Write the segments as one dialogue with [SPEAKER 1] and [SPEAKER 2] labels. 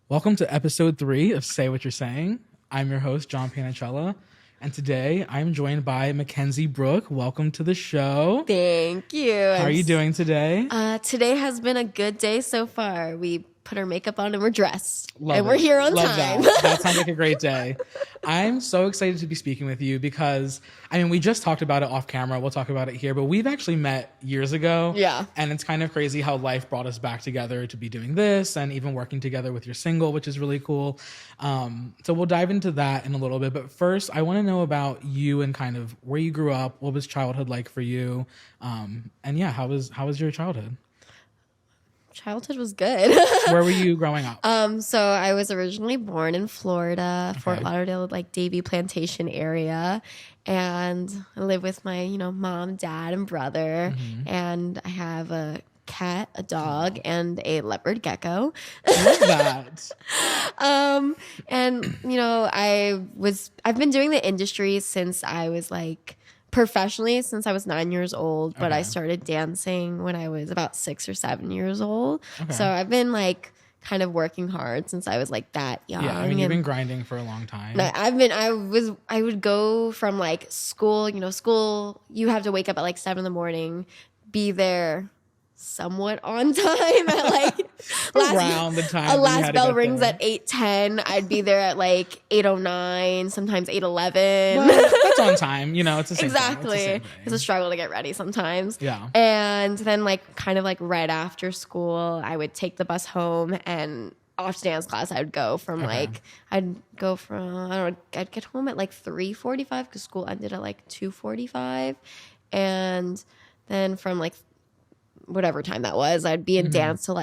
[SPEAKER 1] Welcome to episode 3 of Say What You're Saying. I'm your host, John Panichella, and today I'm joined by McKenzi Brooke. Welcome to the show.
[SPEAKER 2] Thank you.
[SPEAKER 1] How are you doing today?
[SPEAKER 2] Today has been a good day so far. We put our makeup on and we're dressed.
[SPEAKER 1] Love
[SPEAKER 2] and
[SPEAKER 1] it.
[SPEAKER 2] we're here on
[SPEAKER 1] Love
[SPEAKER 2] time.
[SPEAKER 1] That sounds like a great day. I'm so excited to be speaking with you because, we just talked about it off camera. We'll talk about it here, but we've actually met years ago.
[SPEAKER 2] Yeah.
[SPEAKER 1] And it's kind of crazy how life brought us back together to be doing this and even working together with your single, which is really cool. So we'll dive into that in a little bit. But first, I want to know about you and kind of where you grew up. What was childhood like for you? How was your childhood?
[SPEAKER 2] Childhood was good.
[SPEAKER 1] Where were you growing up?
[SPEAKER 2] So I was originally born in Florida,
[SPEAKER 1] Okay.
[SPEAKER 2] Fort Lauderdale, like Davie Plantation area. And I live with my, mom, dad, and brother.
[SPEAKER 1] Mm-hmm.
[SPEAKER 2] And I have a cat, a dog, and a leopard gecko.
[SPEAKER 1] I love that.
[SPEAKER 2] I've been doing the industry since I was professionally since I was 9 years old, but I started dancing when I was about 6 or 7 years old.
[SPEAKER 1] Okay.
[SPEAKER 2] So I've been kind of working hard since I was that young.
[SPEAKER 1] Yeah, you've been grinding for a long time.
[SPEAKER 2] I would go from school, school, you have to wake up at 7 in, be there somewhat on time at
[SPEAKER 1] Around the time
[SPEAKER 2] a
[SPEAKER 1] you
[SPEAKER 2] last
[SPEAKER 1] had to
[SPEAKER 2] bell
[SPEAKER 1] get
[SPEAKER 2] rings
[SPEAKER 1] there.
[SPEAKER 2] at 8:10. I'd be there at 8:09, sometimes 8:11.
[SPEAKER 1] Well, that's on time. It's the same
[SPEAKER 2] Exactly.
[SPEAKER 1] thing.
[SPEAKER 2] It's a struggle to get ready sometimes.
[SPEAKER 1] Yeah.
[SPEAKER 2] And then right after school, I would take the bus home and off to dance class. I would go from I'd get home at 3:45 because school ended at 2:45. And then from whatever time that was, I'd be in dance till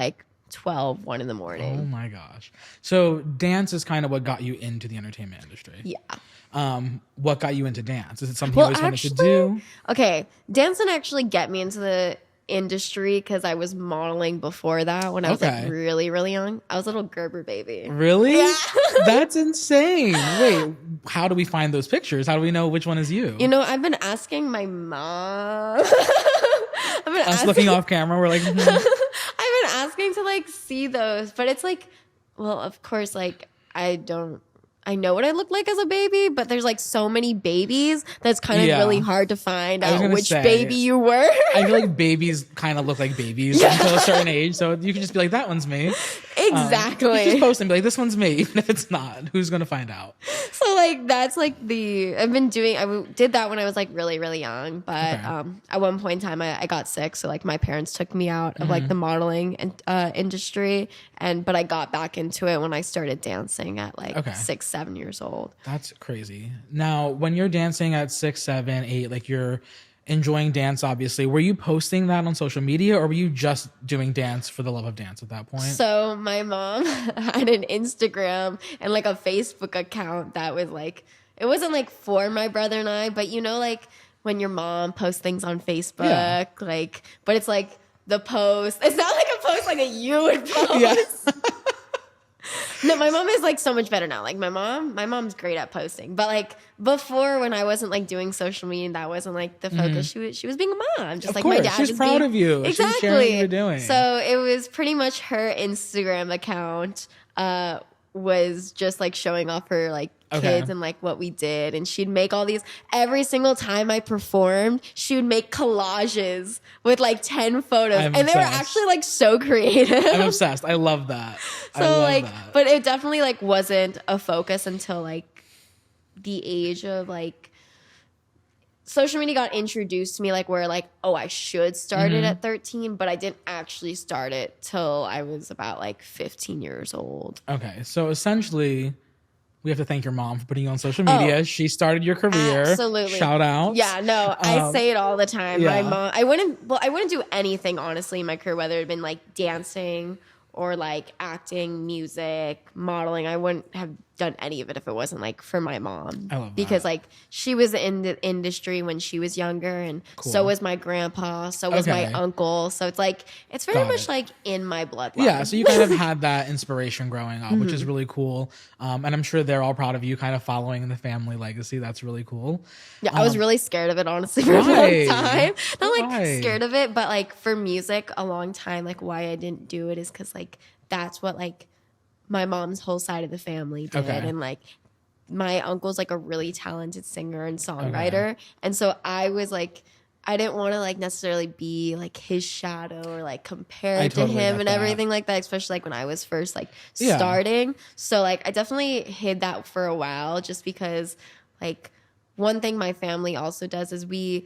[SPEAKER 2] 12, 1 in the morning.
[SPEAKER 1] Oh my gosh. So dance is kind of what got you into the entertainment industry.
[SPEAKER 2] Yeah.
[SPEAKER 1] What got you into dance? Is it something you always wanted to do?
[SPEAKER 2] Okay, dance didn't actually get me into the industry because I was modeling before that when I was really, really young. I was a little Gerber baby.
[SPEAKER 1] Really?
[SPEAKER 2] Yeah.
[SPEAKER 1] That's insane. Wait, how do we find those pictures? How do we know which one is you?
[SPEAKER 2] I've been asking my mom.
[SPEAKER 1] Looking off camera, we're like,
[SPEAKER 2] I've been asking to see those, but it's well, of course, I know what I look like as a baby, but there's so many babies that's kind of really hard to find out which baby you were.
[SPEAKER 1] I feel like babies kind of look like babies until a certain age, so you can just be like, that one's me.
[SPEAKER 2] Exactly.
[SPEAKER 1] You just post and be like, this one's me, even if it's not. Who's gonna find out?
[SPEAKER 2] So that's I did that when I was really, really young, but at one point in time I got sick, so my parents took me out of the modeling and industry, but I got back into it when I started dancing at 6, 7 years old.
[SPEAKER 1] That's crazy. Now, when you're dancing at 6, 7, 8, you're enjoying dance, obviously, were you posting that on social media or were you just doing dance for the love of dance at that point?
[SPEAKER 2] So my mom had an Instagram and a Facebook account that was it wasn't for my brother and I, but when your mom posts things on Facebook, but it's the post. It's not a post that you would post.
[SPEAKER 1] Yeah.
[SPEAKER 2] No, my mom is so much better now. My mom's great at posting. But before, when I wasn't doing social media, that wasn't the focus. She was being a mom, just
[SPEAKER 1] Of
[SPEAKER 2] my
[SPEAKER 1] course,
[SPEAKER 2] dad.
[SPEAKER 1] she's proud of you.
[SPEAKER 2] Exactly.
[SPEAKER 1] She's sharing what you're doing.
[SPEAKER 2] So it was pretty much her Instagram account was just showing off her kids and what we did, and she'd make all these every single time I performed. She would make collages with 10 photos, and they were actually so creative.
[SPEAKER 1] I'm obsessed. I love that.
[SPEAKER 2] So but it definitely wasn't a focus until the age of social media got introduced to me where I should start it at 13, but I didn't actually start it till I was about 15 years old.
[SPEAKER 1] Okay, so essentially we have to thank your mom for putting you on social media. She started your career.
[SPEAKER 2] Absolutely.
[SPEAKER 1] Shout out.
[SPEAKER 2] Yeah, no, I say it all the time.
[SPEAKER 1] Yeah.
[SPEAKER 2] My mom, I wouldn't do anything honestly in my career, whether it had been dancing or acting, music, modeling. I wouldn't have done any of it if it wasn't for my mom.
[SPEAKER 1] I love that.
[SPEAKER 2] Because she was in the industry when she was younger, and so was my grandpa, so was my uncle. So it's it's very much in my bloodline.
[SPEAKER 1] Yeah, so you kind of had that inspiration growing up, which is really cool. And I'm sure they're all proud of you kind of following in the family legacy. That's really cool.
[SPEAKER 2] Yeah, I was really scared of it, honestly, for a long time. Not scared of it, but for music, a long time, why I didn't do it is because that's what my mom's whole side of the family did.
[SPEAKER 1] Okay.
[SPEAKER 2] And like my uncle's like a really talented singer and songwriter. Okay. And so I was like, I didn't want to like necessarily be like his shadow or like compared to him and everything like that, especially like when I was first like starting. So like I definitely hid that for a while just because like one thing my family also does is we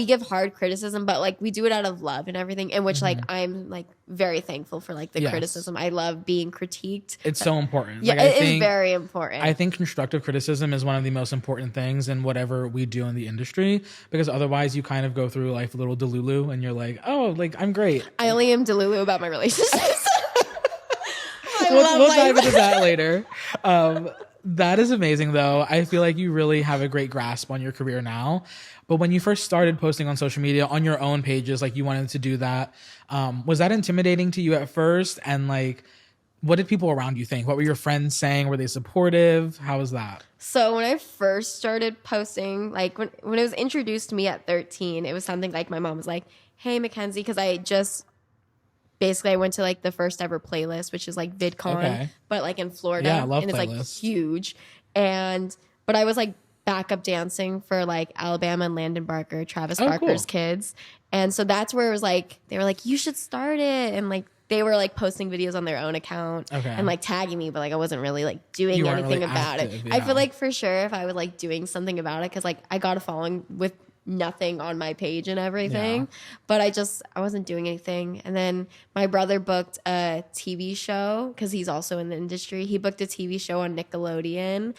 [SPEAKER 2] give hard criticism, but like we do it out of love and everything, in which like I'm like very thankful for like the criticism. I love being critiqued.
[SPEAKER 1] It's so important.
[SPEAKER 2] Yeah, like, it is very important.
[SPEAKER 1] I think constructive criticism is one of the most important things in whatever we do in the industry, because otherwise you kind of go through life a little delulu and you're like, oh, like I'm great.
[SPEAKER 2] I only am delulu about my relationships.
[SPEAKER 1] We'll dive into that later. That is amazing though. I feel like you really have a great grasp on your career now. But when you first started posting on social media on your own pages, like you wanted to do that, was that intimidating to you at first? And like, what did people around you think? What were your friends saying? Were they supportive? How was that?
[SPEAKER 2] So when I first started posting, like when it was introduced to me at 13, it was something like my mom was like, hey, McKenzi, because I went to like the first ever playlist, which is like VidCon, but like in Florida.
[SPEAKER 1] Yeah, I love
[SPEAKER 2] and
[SPEAKER 1] playlists.
[SPEAKER 2] It's like huge. But I was like backup dancing for like Alabama and Landon Barker, Travis Barker's kids. And so that's where it was like, they were like, you should start it. And like, they were like posting videos on their own account and like tagging me, but like I wasn't really like doing anything about it. I feel like for sure if I was like doing something about it, because like I got a following with nothing on my page and everything, but I wasn't doing anything. And then my brother booked a TV show because he's also in the industry. He booked a TV show on Nickelodeon.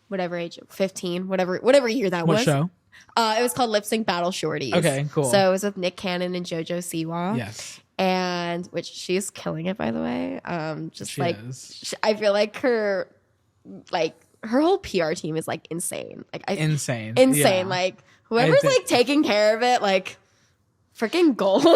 [SPEAKER 2] Whatever age, 15, whatever year that was.
[SPEAKER 1] What show?
[SPEAKER 2] It was called Lip Sync Battle Shorties.
[SPEAKER 1] Okay, cool.
[SPEAKER 2] So it was with Nick Cannon and Jojo Siwa.
[SPEAKER 1] Yes.
[SPEAKER 2] And which she's killing it, by the way. Just
[SPEAKER 1] she
[SPEAKER 2] like
[SPEAKER 1] is.
[SPEAKER 2] I feel like her whole PR team is like insane. Like
[SPEAKER 1] insane.
[SPEAKER 2] Yeah. Like whoever's like taking care of it, like freaking gold.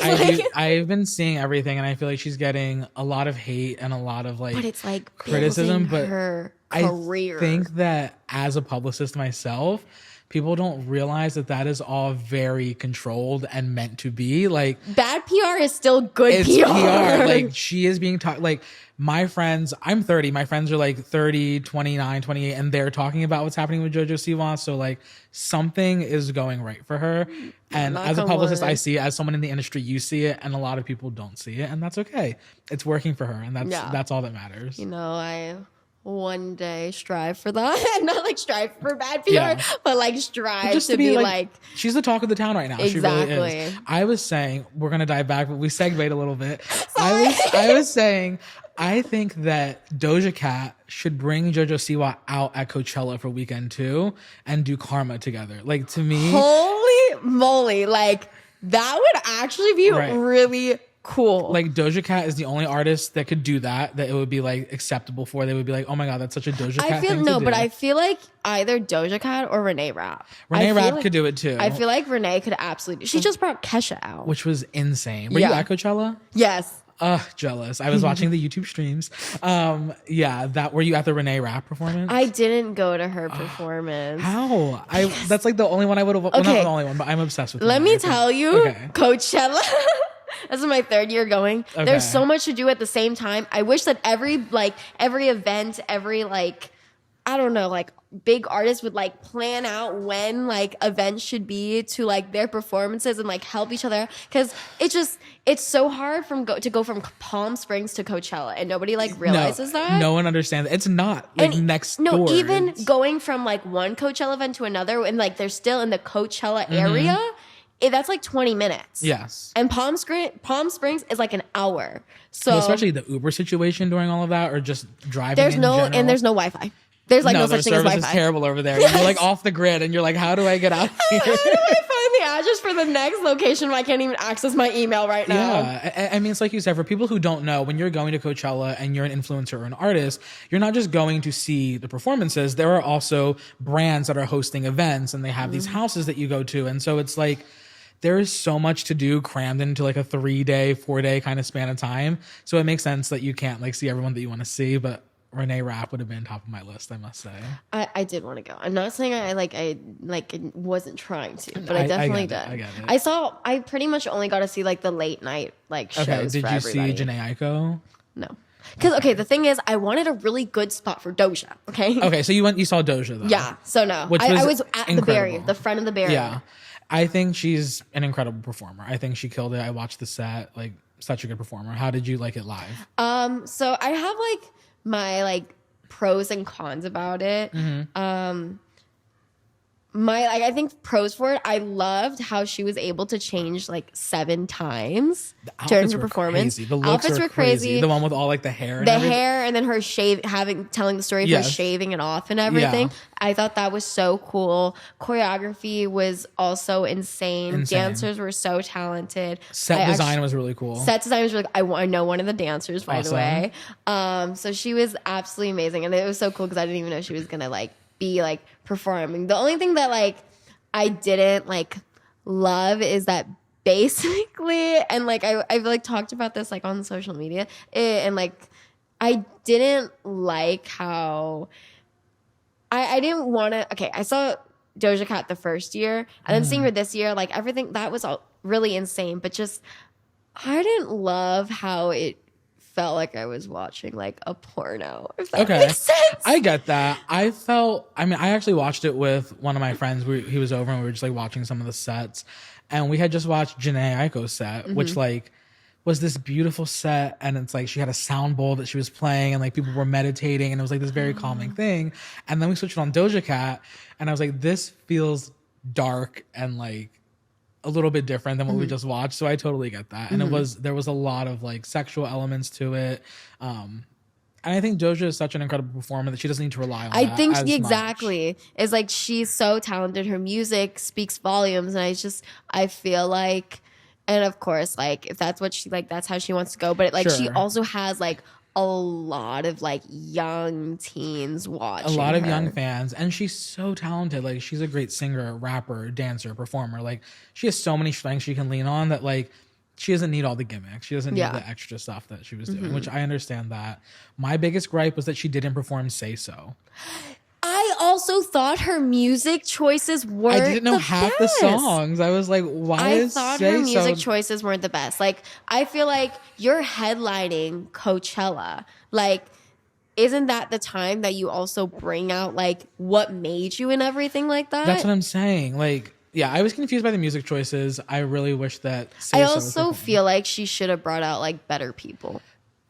[SPEAKER 1] I've been seeing everything, and I feel like she's getting a lot of hate and a lot of like,
[SPEAKER 2] but it's like
[SPEAKER 1] criticism. But
[SPEAKER 2] her career.
[SPEAKER 1] I think that as a publicist myself, people don't realize that is all very controlled and meant to be. Like
[SPEAKER 2] bad PR is still good
[SPEAKER 1] PR. Like she is being taught. Like my friends, I'm 30. My friends are like 30, 29, 28, and they're talking about what's happening with Jojo Siwa. So like something is going right for her. And as a publicist, I see it. As someone in the industry, you see it, and a lot of people don't see it, and that's okay. It's working for her, and that's all that matters.
[SPEAKER 2] You know, I one day strive for that. Not like strive for bad PR, but like strive just to be like
[SPEAKER 1] she's the talk of the town right now.
[SPEAKER 2] Exactly.
[SPEAKER 1] She really is. I was saying, we're gonna dive back, but we segued a little bit. I was saying, I think that Doja Cat should bring Jojo Siwa out at Coachella for weekend 2 and do Karma together. Like to me,
[SPEAKER 2] holy moly, like that would actually be really cool.
[SPEAKER 1] Like Doja Cat is the only artist that could do that it would be like acceptable for. They would be like, oh my god, that's such a Doja Cat thing to do.
[SPEAKER 2] But I feel like either Doja Cat or Renee Rapp.
[SPEAKER 1] Renee Rapp could do it too.
[SPEAKER 2] I feel like Renee could absolutely. She just brought Kesha out,
[SPEAKER 1] which was insane. Were you at Coachella?
[SPEAKER 2] Yes.
[SPEAKER 1] Jealous. I was watching the YouTube streams. Were you at the Renee Rapp performance?
[SPEAKER 2] I didn't go to her performance.
[SPEAKER 1] How? That's like the only one I would have. Well, not the only one, but I'm obsessed with.
[SPEAKER 2] Let me tell you, Coachella. This is my 3rd year going. Okay. There's so much to do at the same time. I wish that every event, every I don't know, like big artists would like plan out when like events should be to like their performances and like help each other, because it's so hard to go from Palm Springs to Coachella, and nobody like realizes that.
[SPEAKER 1] No one understands. It's not like next door.
[SPEAKER 2] No, even going from like one Coachella event to another, and like they're still in the Coachella area. That's like 20 minutes.
[SPEAKER 1] Yes.
[SPEAKER 2] And Palm Springs is like an hour. So
[SPEAKER 1] especially the Uber situation during all of that, or just driving.
[SPEAKER 2] There's no Wi-Fi. There's like no such thing as Wi-Fi.
[SPEAKER 1] Their service is terrible over there. You're like off the grid, and you're like, how do I get out here?
[SPEAKER 2] How do I find the address for the next location when I can't even access my email right now?
[SPEAKER 1] Yeah. I mean, it's like you said, for people who don't know, when you're going to Coachella and you're an influencer or an artist, you're not just going to see the performances. There are also brands that are hosting events, and they have these houses that you go to. And so it's like, there is so much to do crammed into like a 3-day, 4-day kind of span of time. So it makes sense that you can't like see everyone that you want to see, but Renee Rapp would have been top of my list, I must say.
[SPEAKER 2] I did want to go. I'm not saying I wasn't trying to, but I definitely did.
[SPEAKER 1] I get it.
[SPEAKER 2] I pretty much only got to see like the late night like shows.
[SPEAKER 1] Okay, did
[SPEAKER 2] for
[SPEAKER 1] you
[SPEAKER 2] everybody.
[SPEAKER 1] see Janae Aiko?
[SPEAKER 2] No. Because, okay, the thing is, I wanted a really good spot for Doja, okay?
[SPEAKER 1] Okay, so you saw Doja, though.
[SPEAKER 2] Yeah, so no.
[SPEAKER 1] Which
[SPEAKER 2] I was at
[SPEAKER 1] incredible.
[SPEAKER 2] the barrier, the front of the barrier.
[SPEAKER 1] Yeah. I think she's an incredible performer. I think she killed it. I watched the set, like, such a good performer. How did you like it live?
[SPEAKER 2] So I have, like, my, like, pros and cons about it. I think pros for it, I loved how she was able to change like 7 times during her performance.
[SPEAKER 1] Crazy. The outfits were crazy. The one with all like the hair,
[SPEAKER 2] and then her telling the story of her shaving it off and everything. Yeah. I thought that was so cool. Choreography was also insane. Dancers were so talented.
[SPEAKER 1] Set design was really cool.
[SPEAKER 2] I know one of the dancers, by the way. So she was absolutely amazing, and it was so cool because I didn't even know she was gonna like be like performing. The only thing that like I didn't like love is that basically, and like I've like talked about this like on social media, and like I didn't like how I didn't want to. Okay, I saw Doja Cat the first year, and then seeing her this year, like everything that was all really insane, but just I didn't love how it felt like I was watching like a porno, if that makes sense.
[SPEAKER 1] I get that. I actually watched it with one of my friends. He was over and we were just like watching some of the sets, and we had just watched Jhené Aiko's set, which like was this beautiful set, and it's like she had a sound bowl that she was playing and like people were meditating, and it was like this very calming thing. And then we switched on Doja Cat, and I was like, this feels dark and like a little bit different than what we just watched. So I totally get that. And there was a lot of like sexual elements to it. And I think Doja is such an incredible performer that she doesn't need to rely on that. I think
[SPEAKER 2] exactly. It's like she's so talented. Her music speaks volumes, and I feel like, and of course, like if that's what she like, that's how she wants to go. But like she also has like a lot of like young teens watching, a lot of
[SPEAKER 1] young fans, and she's so talented. Like she's a great singer, rapper, dancer, performer. Like she has so many strengths she can lean on that like she doesn't need all the gimmicks. She doesn't need the extra stuff that she was doing, which I understand that. My biggest gripe was that she didn't perform Say So.
[SPEAKER 2] I also thought her music choices weren't the best. I didn't know half the songs.
[SPEAKER 1] I was like, I thought
[SPEAKER 2] her music choices weren't the best. Like, I feel like you're headlining Coachella. Like, isn't that the time that you also bring out, like, what made you and everything like that?
[SPEAKER 1] That's what I'm saying. Like, yeah, I was confused by the music choices. I really wish that
[SPEAKER 2] I also feel like she should have brought out, like, better people.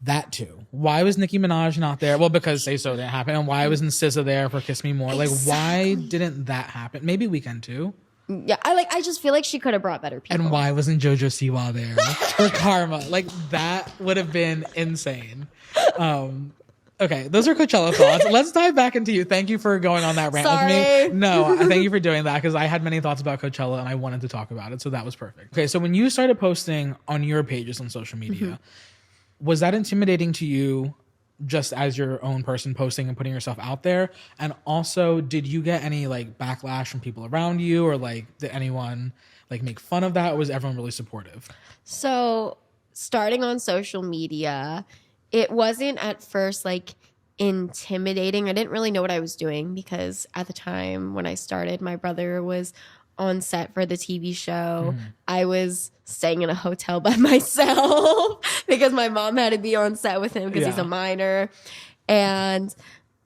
[SPEAKER 1] That too. Why was Nicki Minaj not there? Well, because Say So didn't happen. And why wasn't SZA there for Kiss Me More? Like, why didn't that happen? Maybe Weekend too.
[SPEAKER 2] Yeah, I just feel like she could have brought better people.
[SPEAKER 1] And why wasn't Jojo Siwa there for Karma? Like, that would have been insane. Okay, those are Coachella thoughts. Let's dive back into you. Thank you for going on that rant with me. No, thank you for doing that because I had many thoughts about Coachella and I wanted to talk about it. So that was perfect. Okay, so when you started posting on your pages on social media, was that intimidating to you just as your own person posting and putting yourself out there? And also, did you get any like backlash from people around you, or like did anyone like make fun of that, or was everyone really supportive?
[SPEAKER 2] So starting on social media, it wasn't at first like intimidating. I didn't really know what I was doing because at the time when I started, my brother was on set for the TV show. I was staying in a hotel by myself because my mom had to be on set with him because he's a minor. And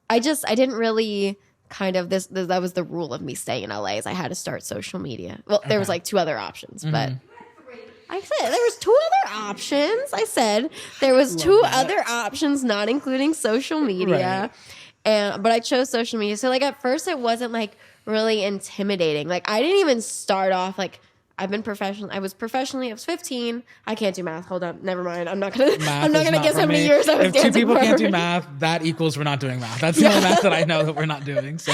[SPEAKER 2] I didn't really kind of, that was the rule of me staying in LA, is I had to start social media. Well, there was like 2 other options, but I said there was 2 other options. I said there was 2 other options, not including social media. Right. But I chose social media. So like at first it wasn't like really intimidating. Like I didn't even start off like I was 15. I can't do math. Hold up. Never mind. I'm not gonna guess how many years I was dancing.
[SPEAKER 1] If 2 people can't do math, that equals we're not doing math. That's the only math that I know that we're not doing. So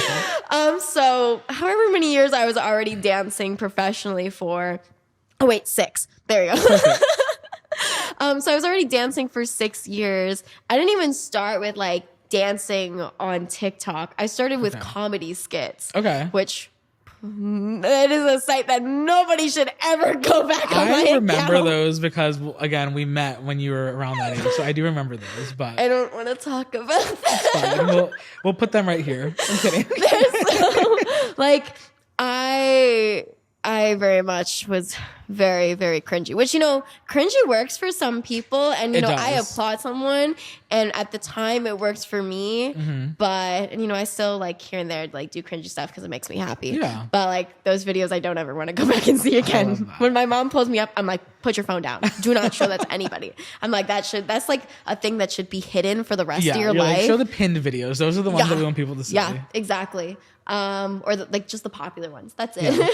[SPEAKER 2] so however many years I was already dancing professionally for 6. There you go. So I was already dancing for 6 years. I didn't even start with like dancing on TikTok. I started with comedy skits. Which it is a site that nobody should ever go back on.
[SPEAKER 1] I remember those because again, we met when you were around that age, so I do remember those. But
[SPEAKER 2] I don't want to talk about that.
[SPEAKER 1] We'll put them right here. I'm kidding.
[SPEAKER 2] Like I I very much was very, very cringy, which, you know, cringy works for some people. And, you know, I applaud someone. And at the time it works for me. But, you know, I still like here and there, like do cringy stuff because it makes me happy.
[SPEAKER 1] Yeah.
[SPEAKER 2] But like those videos, I don't ever want to go back and see again. When my mom pulls me up, I'm like, put your phone down. Do not show that to anybody. I'm like, that's like a thing that should be hidden for the rest of your life.
[SPEAKER 1] Like, show the pinned videos. Those are the ones that we want people to see.
[SPEAKER 2] Yeah, exactly. Or like just the popular ones. That's it.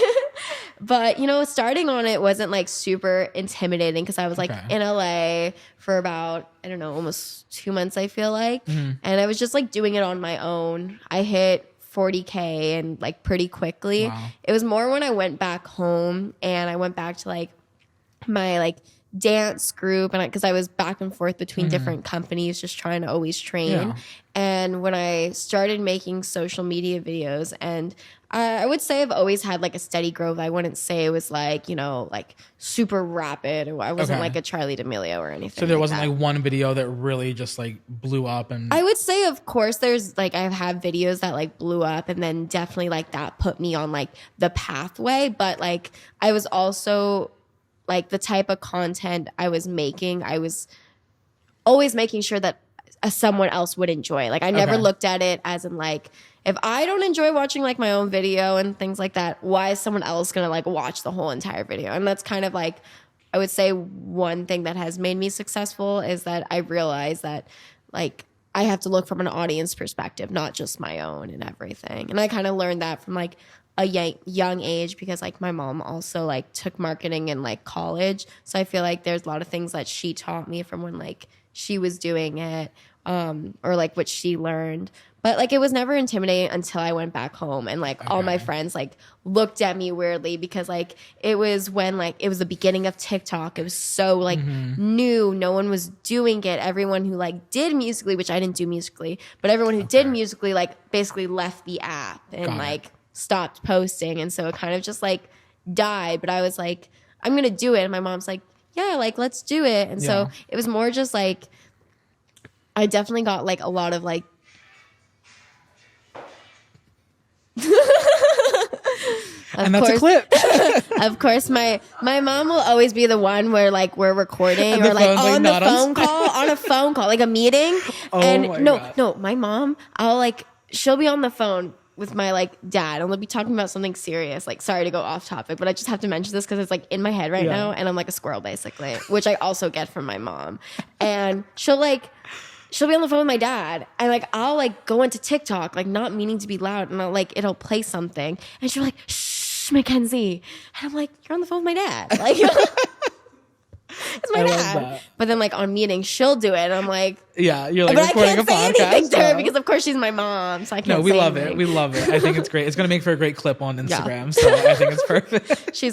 [SPEAKER 2] But, you know, starting on it wasn't like super intimidating because I was like in LA for about, I don't know, almost 2 months, I feel like. And I was just like doing it on my own. I hit 40K and like pretty quickly. Wow. It was more when I went back home and I went back to like my like dance group, and because I was back and forth between different companies just trying to always train. And when I started making social media videos, and I would say I've always had like a steady growth. I wouldn't say it was like, you know, like super rapid. I wasn't like a Charli D'Amelio or anything.
[SPEAKER 1] So there wasn't like one video that really just like blew up. And
[SPEAKER 2] I would say, of course, there's like I've had videos that like blew up, and then definitely like that put me on like the pathway. But like I was also like the type of content I was making, I was always making sure that someone else would enjoy. Like I never looked at it as in like, if I don't enjoy watching like my own video and things like that, why is someone else gonna like watch the whole entire video? And that's kind of like, I would say one thing that has made me successful is that I realized that like I have to look from an audience perspective, not just my own and everything. And I kind of learned that from like a young age because like my mom also like took marketing in like college. So I feel like there's a lot of things that she taught me from when like she was doing it, or like what she learned. But like it was never intimidating until I went back home and like all my friends like looked at me weirdly because like it was when like it was the beginning of TikTok. It was so like new. No one was doing it. Everyone who like did Musical.ly, which I didn't do Musical.ly, but everyone who did Musical.ly like basically left the app and like stopped posting. And so it kind of just like died. But I was like, I'm going to do it. And my mom's like, yeah, like let's do it. And so it was more just like, I definitely got like a lot of like,
[SPEAKER 1] and that's a clip.
[SPEAKER 2] Of course, my mom will always be the one where like we're recording or like on the phone call, like a meeting. No, my mom, she'll be on the phone with my like dad and we'll be talking about something serious. Like, sorry to go off topic, but I just have to mention this because it's like in my head right now and I'm like a squirrel basically, which I also get from my mom. And she'll be on the phone with my dad and like I'll like go into TikTok like not meaning to be loud and it'll play something and she'll be like, shh, McKenzi. And I'm like, you're on the phone with my dad. Like it's my dad. But then like on meetings she'll do it and I'm like,
[SPEAKER 1] yeah, you're like recording a podcast. I can't say anything
[SPEAKER 2] to her because of course she's my mom, so I can't.
[SPEAKER 1] No, we love it. We love it. I think it's great. It's gonna make for a great clip on Instagram. So I think it's perfect.
[SPEAKER 2] She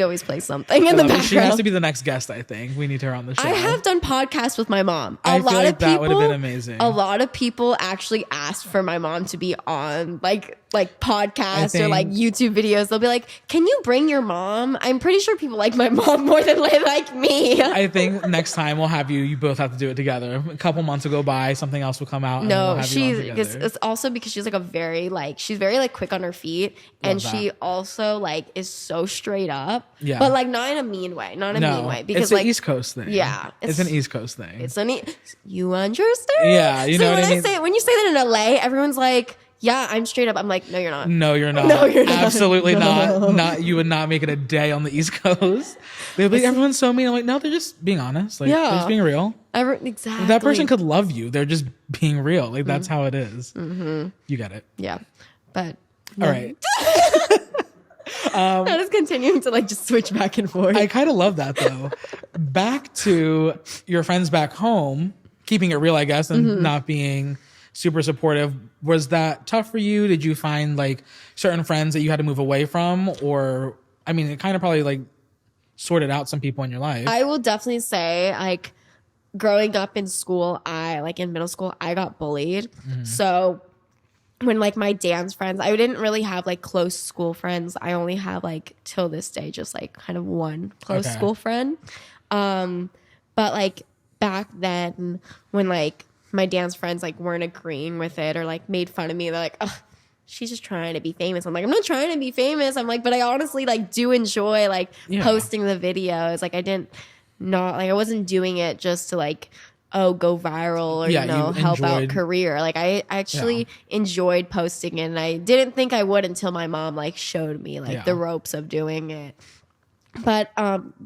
[SPEAKER 2] always plays something in the background.
[SPEAKER 1] She has to be the next guest. I think we need her on the show.
[SPEAKER 2] I have done podcasts with my mom.
[SPEAKER 1] I feel like that would have been amazing.
[SPEAKER 2] A lot of people actually asked for my mom to be on like podcasts or like YouTube videos. They'll be like, "Can you bring your mom?" I'm pretty sure people like my mom more than they like me.
[SPEAKER 1] I think next time we'll have you both have to do it together. A couple months will go by, something else will come out.
[SPEAKER 2] No, it's also because she's like she's very like quick on her feet, and she also like is so straight up. Yeah, but like not in a mean way, because
[SPEAKER 1] it's
[SPEAKER 2] like
[SPEAKER 1] an East Coast thing.
[SPEAKER 2] Yeah,
[SPEAKER 1] it's an East Coast thing.
[SPEAKER 2] You understand?
[SPEAKER 1] Yeah, you know what I mean.
[SPEAKER 2] When you say that in LA, everyone's like, yeah, I'm straight up. I'm like, no, you're not.
[SPEAKER 1] No, you're not.
[SPEAKER 2] No, you're not.
[SPEAKER 1] Absolutely not. You would not make it a day on the East Coast. They'd be like, everyone's so mean. I'm like, no, they're just being honest. Like, they're just being real.
[SPEAKER 2] Exactly.
[SPEAKER 1] That person could love you. They're just being real. Like, that's how it is. Mm-hmm. You get it.
[SPEAKER 2] Yeah. But.
[SPEAKER 1] All right.
[SPEAKER 2] That is continuing to like just switch back and forth.
[SPEAKER 1] I kind of love that though. Back to your friends back home, keeping it real, I guess, and not being super supportive. Was that tough for you? Did you find like certain friends that you had to move away from? Or, I mean, it kind of probably like sorted out some people in your life.
[SPEAKER 2] I will definitely say like growing up in school, in middle school, I got bullied. Mm-hmm. So when like my dance friends, I didn't really have like close school friends. I only have like till this day, just like kind of one close school friend. But like back then when like my dance friends like weren't agreeing with it or like made fun of me, they're like, oh, she's just trying to be famous. I'm like, I'm not trying to be famous. I'm like, but I honestly like do enjoy like posting the videos. Like I wasn't doing it just to like, go viral or, help out career. Like I actually enjoyed posting it, and I didn't think I would until my mom like showed me like the ropes of doing it. But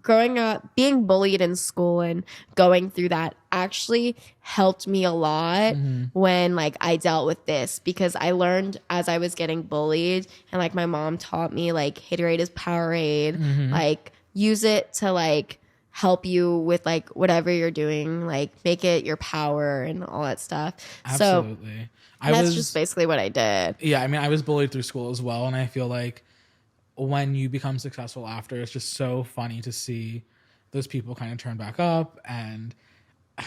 [SPEAKER 2] growing up, being bullied in school and going through that actually helped me a lot when like I dealt with this, because I learned as I was getting bullied, and like my mom taught me like haterade is Powerade, like use it to like help you with like whatever you're doing, like make it your power and all that stuff.
[SPEAKER 1] Absolutely.
[SPEAKER 2] So that's just basically what I did.
[SPEAKER 1] Yeah, I mean, I was bullied through school as well, and I feel like when you become successful after, it's just so funny to see those people kind of turn back up. And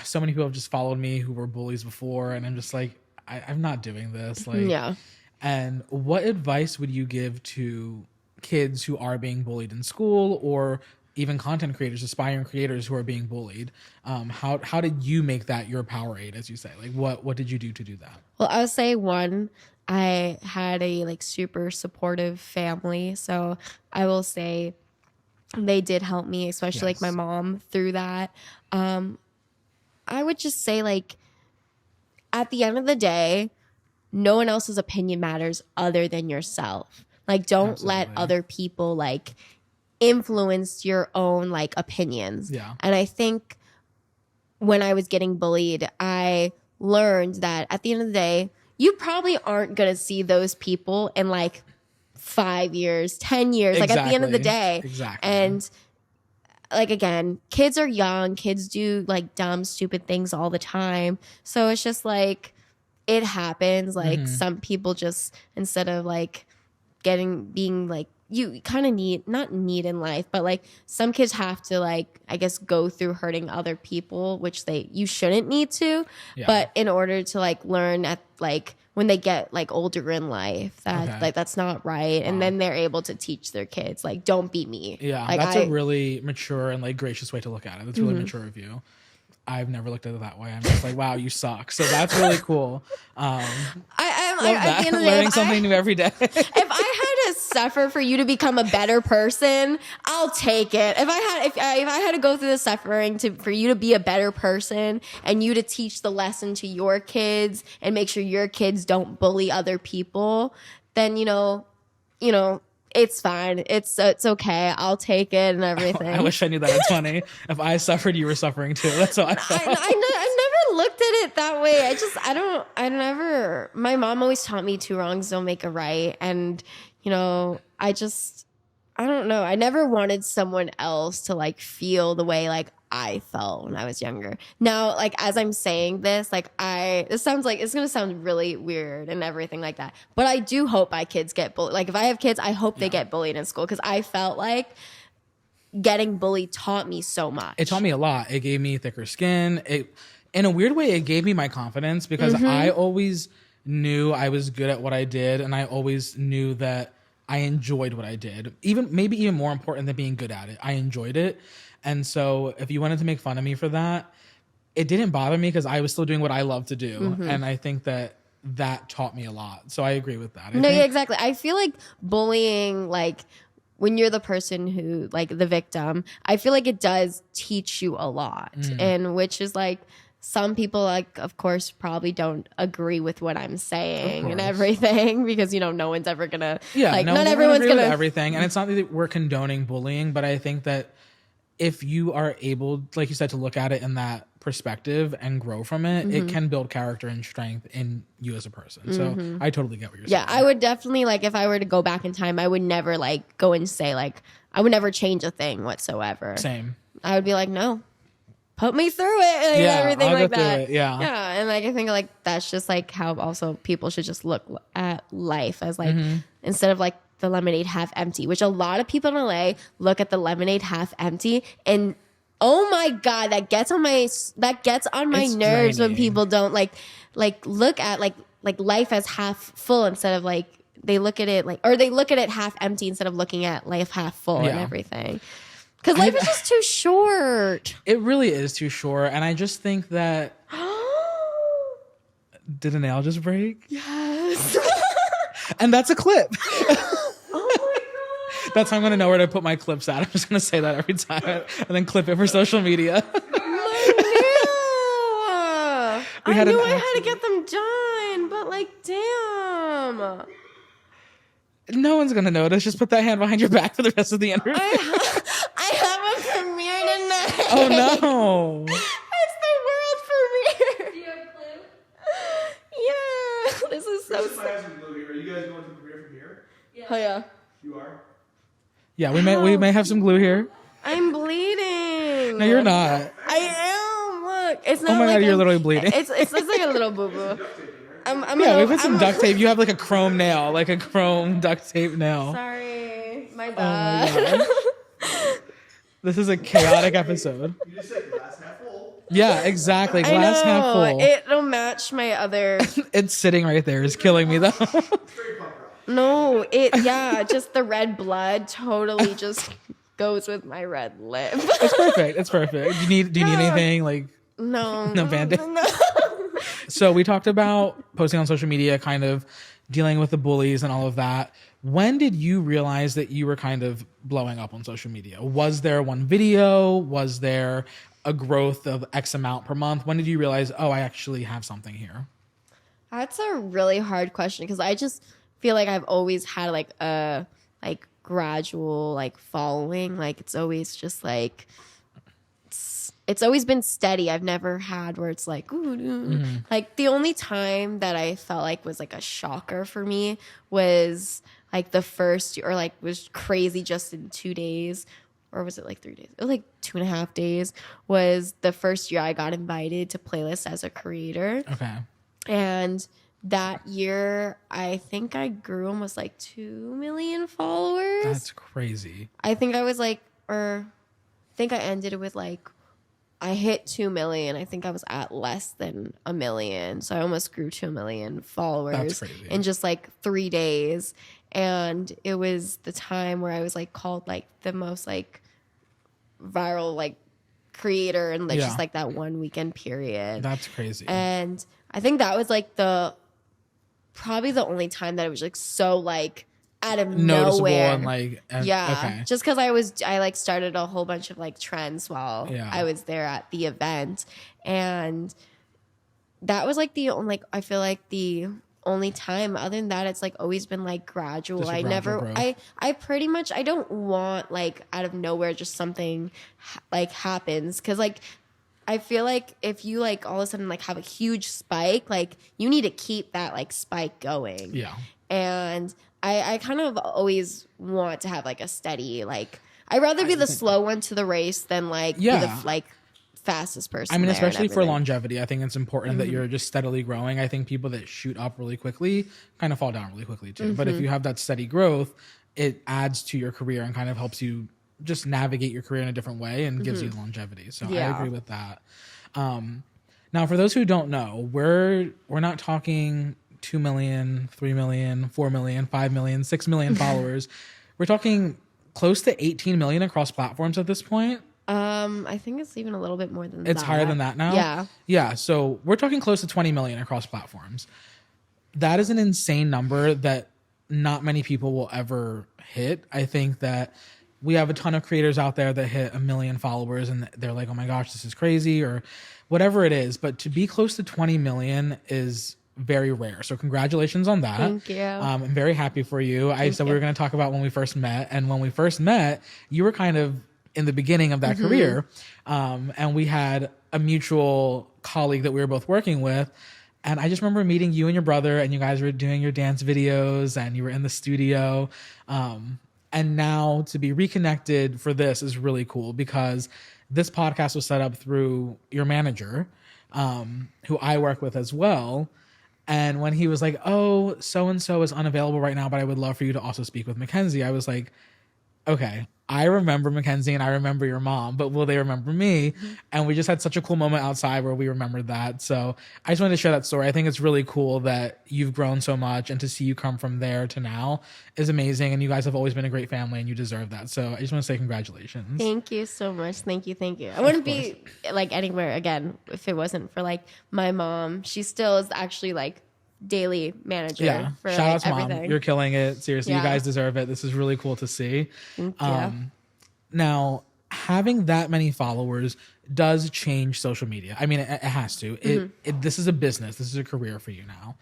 [SPEAKER 1] so many people have just followed me who were bullies before, and I'm just like, I'm not doing this. Like,
[SPEAKER 2] yeah.
[SPEAKER 1] And what advice would you give to kids who are being bullied in school, or even content creators, aspiring creators who are being bullied? How did you make that your Powerade, as you say? Like, what did you do to do that?
[SPEAKER 2] Well, I would say one, I had a like super supportive family. So I will say they did help me, especially like my mom through that. I would just say like at the end of the day, no one else's opinion matters other than yourself. Like don't let other people like influence your own like opinions. Yeah. And I think when I was getting bullied, I learned that at the end of the day, you probably aren't going to see those people in like 5 years, 10 years, like at the end of the day.
[SPEAKER 1] Exactly.
[SPEAKER 2] And like, again, kids are young. Kids do like dumb, stupid things all the time. So it's just like, it happens. Like some people just, instead of like being like, you kind of not need in life, but like some kids have to like, I guess, go through hurting other people, which you shouldn't need to, but in order to like learn at like when they get like older in life that like that's not right. And then they're able to teach their kids like, don't beat me.
[SPEAKER 1] Yeah.
[SPEAKER 2] Like,
[SPEAKER 1] that's a really mature and like gracious way to look at it. That's really mature of you. I've never looked at it that way. I'm just like, wow, you suck. So that's really cool.
[SPEAKER 2] I'm
[SPEAKER 1] like, learning something new every day.
[SPEAKER 2] If I had to suffer for you to become a better person, I'll take it. If I had to go through the suffering for you to be a better person and you to teach the lesson to your kids and make sure your kids don't bully other people, then you know, it's fine. It's okay. I'll take it and everything.
[SPEAKER 1] I wish I knew that at 20. If I suffered, you were suffering too. That's how I felt.
[SPEAKER 2] I never looked at it that way. My mom always taught me 2 wrongs don't make a right. And, I don't know. I never wanted someone else to like feel the way like I felt when I was younger. Now, like as I'm saying this, like it's gonna sound really weird and everything like that. But I do hope my kids get bullied. Like if I have kids, I hope they get bullied in school, because I felt like getting bullied taught me so much.
[SPEAKER 1] It taught me a lot. It gave me thicker skin. In a weird way, it gave me my confidence, because I always knew I was good at what I did, and I always knew that I enjoyed what I did. Maybe even more important than being good at it, I enjoyed it. And so if you wanted to make fun of me for that, it didn't bother me, because I was still doing what I love to do. And I think that taught me a lot. So I agree with that.
[SPEAKER 2] Yeah, exactly. I feel like bullying, like when you're the person who, like the victim, I feel like it does teach you a lot. And which is like, some people, like, of course, probably don't agree with what I'm saying and everything, because, no one's ever going to, not everyone's going to
[SPEAKER 1] everything. And it's not that we're condoning bullying, but I think that if you are able, like you said, to look at it in that perspective and grow from it, it can build character and strength in you as a person. So I totally get what you're saying.
[SPEAKER 2] Yeah, I would definitely, like, if I were to go back in time, I would never, like, go and say, like, I would never change a thing whatsoever.
[SPEAKER 1] Same.
[SPEAKER 2] I would be like, no. Put me through it and everything
[SPEAKER 1] I'll
[SPEAKER 2] like
[SPEAKER 1] go
[SPEAKER 2] that.
[SPEAKER 1] Through it. Yeah.
[SPEAKER 2] Yeah. And like I think like that's just like how also people should just look at life as like instead of like the lemonade half empty, which a lot of people in LA look at the lemonade half empty, and oh my God, that gets on my nerves
[SPEAKER 1] draining.
[SPEAKER 2] when people don't like look at like life as half full instead of like they look at it half empty instead of looking at life half full and everything. Because life is just too short.
[SPEAKER 1] It really is too short. And I just think that... Did a nail just break?
[SPEAKER 2] Yes.
[SPEAKER 1] And that's a clip.
[SPEAKER 2] Oh my God.
[SPEAKER 1] That's how I'm going to know where to put my clips at. I'm just going to say that every time and then clip it for social media.
[SPEAKER 2] I knew I had to get them done, but like, damn.
[SPEAKER 1] No one's going to notice. Just put that hand behind your back for the rest of the interview.
[SPEAKER 2] I have a premiere tonight.
[SPEAKER 1] Oh, no.
[SPEAKER 2] It's the world premiere.
[SPEAKER 3] Do you have a clue?
[SPEAKER 2] Yeah. This is so sad.
[SPEAKER 4] Are you guys going to the premiere from here?
[SPEAKER 3] Yeah.
[SPEAKER 2] Oh, yeah.
[SPEAKER 4] You are?
[SPEAKER 1] Yeah, we may have some glue here.
[SPEAKER 2] I'm bleeding.
[SPEAKER 1] No, you're not.
[SPEAKER 2] I am. Look. It's not
[SPEAKER 1] Oh my
[SPEAKER 2] like
[SPEAKER 1] God, you're literally bleeding.
[SPEAKER 2] It's like a little boo-boo.
[SPEAKER 1] We put some duct tape. You have like a chrome nail, like a chrome duct tape nail.
[SPEAKER 2] Sorry. My
[SPEAKER 1] Oh
[SPEAKER 2] bad.
[SPEAKER 1] my God. This is a chaotic episode.
[SPEAKER 4] You just said glass half full.
[SPEAKER 1] Yeah, exactly.
[SPEAKER 2] I
[SPEAKER 1] Glass half
[SPEAKER 2] know.
[SPEAKER 1] full.
[SPEAKER 2] It'll match my other.
[SPEAKER 1] It's sitting right there. It's killing me though.
[SPEAKER 4] Very punk rock.
[SPEAKER 2] No, just the red blood totally just goes with my red lip.
[SPEAKER 1] It's perfect. It's perfect. Do you need anything like
[SPEAKER 2] No.
[SPEAKER 1] no Band-Aid?
[SPEAKER 2] No.
[SPEAKER 1] So we talked about posting on social media, kind of dealing with the bullies and all of that. When did you realize that you were kind of blowing up on social media? Was there one video? Was there a growth of X amount per month? When did you realize, oh, I actually have something here?
[SPEAKER 2] That's a really hard question because I just feel like I've always had like a gradual like following. Like it's always just like it's always been steady. I've never had where it's like, ooh. Like the only time that I felt like was like a shocker for me was like the first, or like was crazy just in 2 days, or was it like 3 days? It was like 2.5 days, was the first year I got invited to Playlist as a creator.
[SPEAKER 1] Okay.
[SPEAKER 2] And that year, I think I grew almost like 2 million followers.
[SPEAKER 1] That's crazy.
[SPEAKER 2] I think I was like, or I think I ended it with like, I hit 2 million. I think I was at less than 1 million. So I almost grew to 1 million followers
[SPEAKER 1] That's crazy.
[SPEAKER 2] in just like 3 days. And it was the time where I was like called like the most like viral like creator in like just like that 1 weekend period.
[SPEAKER 1] That's crazy.
[SPEAKER 2] And I think that was like probably the only time that it was like so like out of
[SPEAKER 1] Noticeable
[SPEAKER 2] nowhere.
[SPEAKER 1] and like okay.
[SPEAKER 2] Just because I like started a whole bunch of like trends while I was there at the event, and that was like the only, like I feel like the only time. Other than that, it's like always been like gradual. I never
[SPEAKER 1] growth.
[SPEAKER 2] I pretty much I don't want like out of nowhere just something like happens, because like I feel like if you like all of a sudden like have a huge spike, like you need to keep that like spike going.
[SPEAKER 1] Yeah.
[SPEAKER 2] And I kind of always want to have like a steady, like I'd rather be the slow one to the race than like be the like fastest person.
[SPEAKER 1] I mean, especially for longevity, I think it's important that you're just steadily growing. I think people that shoot up really quickly kind of fall down really quickly too. But if you have that steady growth, it adds to your career and kind of helps you just navigate your career in a different way and gives you longevity. So I agree with that. Now, for those who don't know, we're not talking 2 million, 3 million, 4 million, 5 million, 6 million followers. We're talking close to 18 million across platforms at this point.
[SPEAKER 2] I think it's even a little bit more than that.
[SPEAKER 1] It's higher than that now?
[SPEAKER 2] Yeah.
[SPEAKER 1] Yeah. So we're talking close to 20 million across platforms. That is an insane number that not many people will ever hit. I think that we have a ton of creators out there that hit 1 million followers and they're like, oh my gosh, this is crazy, or whatever it is. But to be close to 20 million is very rare. So congratulations on that.
[SPEAKER 2] Thank you.
[SPEAKER 1] I'm very happy for you. I said we were going to talk about when we first met. And when we first met, you were kind of in the beginning of that career. And we had a mutual colleague that we were both working with. And I just remember meeting you and your brother, and you guys were doing your dance videos and you were in the studio. And now to be reconnected for this is really cool, because this podcast was set up through your manager, who I work with as well. And when he was like, oh, so-and-so is unavailable right now, but I would love for you to also speak with McKenzi, I was like, okay, I remember McKenzi and I remember your mom, but will they remember me? And we just had such a cool moment outside where we remembered that. So I just wanted to share that story. I think it's really cool that you've grown so much, and to see you come from there to now is amazing. And you guys have always been a great family and you deserve that. So I just want to say congratulations.
[SPEAKER 2] Thank you so much. Thank you. I wouldn't be like anywhere again if it wasn't for like my mom. She still is actually like daily manager
[SPEAKER 1] Yeah.
[SPEAKER 2] for
[SPEAKER 1] Shout out to
[SPEAKER 2] everything.
[SPEAKER 1] Mom. You're killing it. Seriously, you
[SPEAKER 2] Yeah.
[SPEAKER 1] guys deserve it. This is really cool to see.
[SPEAKER 2] Thank you.
[SPEAKER 1] Now, having that many followers does change social media. I mean, it has to. This is a business. This is a career for you now.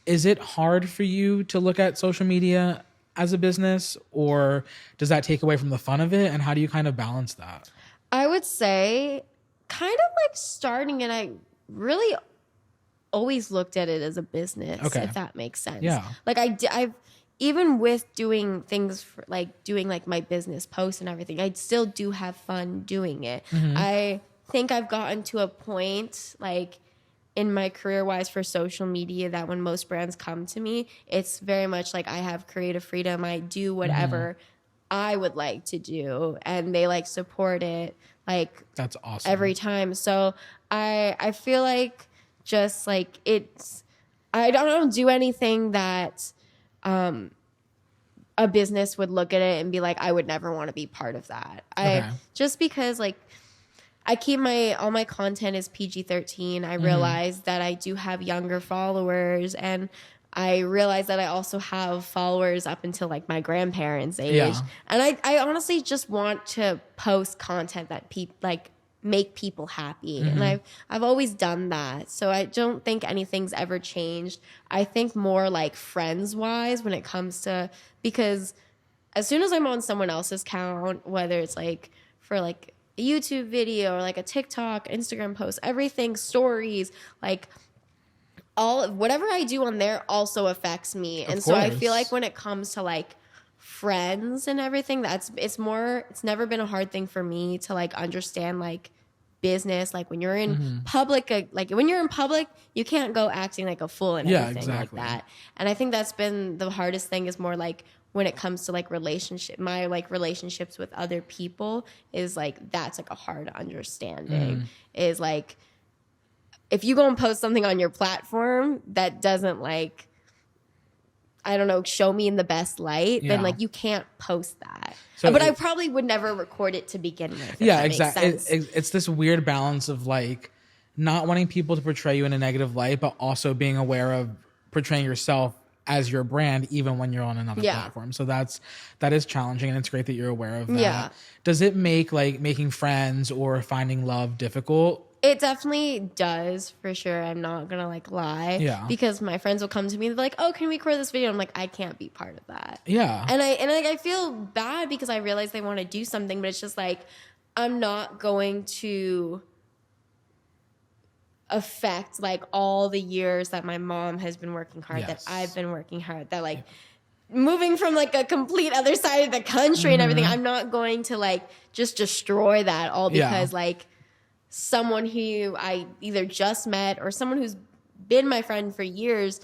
[SPEAKER 1] Is it hard for you to look at social media as a business, or does that take away from the fun of it? And how do you kind of balance that?
[SPEAKER 2] I would say kind of like starting, and I really always looked at it as a business, if that makes sense.
[SPEAKER 1] Yeah.
[SPEAKER 2] Like I've even with doing things for, like doing like my business posts and everything, I still do have fun doing it. I think I've gotten to a point like in my career wise for social media that when most brands come to me, it's very much like I have creative freedom. I do whatever I would like to do, and they like support it like
[SPEAKER 1] That's awesome.
[SPEAKER 2] every time. So I feel like just like I don't do anything that a business would look at it and be like, I would never want to be part of that. Just because like I keep all my content is PG-13. I realize that I do have younger followers, and I realize that I also have followers up until like my grandparents' age.
[SPEAKER 1] Yeah.
[SPEAKER 2] And I honestly just want to post content that like make people happy. And I've always done that. So I don't think anything's ever changed. I think more like friends wise when it comes to, because as soon as I'm on someone else's account, whether it's like for like a YouTube video or like a TikTok, Instagram post, everything, stories, like whatever I do on there also affects me. And so I feel like when it comes to like friends and everything, it's never been a hard thing for me to like understand like business. Like when you're in public, you can't go acting like a fool and everything like that. And I think that's been the hardest thing, is more like when it comes to like my like relationships with other people, is like that's like a hard understanding, is like if you go and post something on your platform that doesn't like, I don't know, show me in the best light, then like you can't post that. So but I probably would never record it to begin with.
[SPEAKER 1] Yeah, exactly. It's this weird balance of like not wanting people to portray you in a negative light, but also being aware of portraying yourself as your brand, even when you're on another platform. So that is challenging, and it's great that you're aware of that.
[SPEAKER 2] Yeah.
[SPEAKER 1] Does it make like making friends or finding love difficult?
[SPEAKER 2] It definitely does, for sure. I'm not gonna like lie.
[SPEAKER 1] Yeah.
[SPEAKER 2] Because my friends will come to me and they're like, "Oh, can we record this video?" I'm like, I can't be part of that.
[SPEAKER 1] Yeah.
[SPEAKER 2] And I feel bad because I realize they want to do something, but it's just like I'm not going to affect like all the years that my mom has been working hard, that I've been working hard, that like moving from like a complete other side of the country and everything. I'm not going to like just destroy that all because like someone who I either just met or someone who's been my friend for years,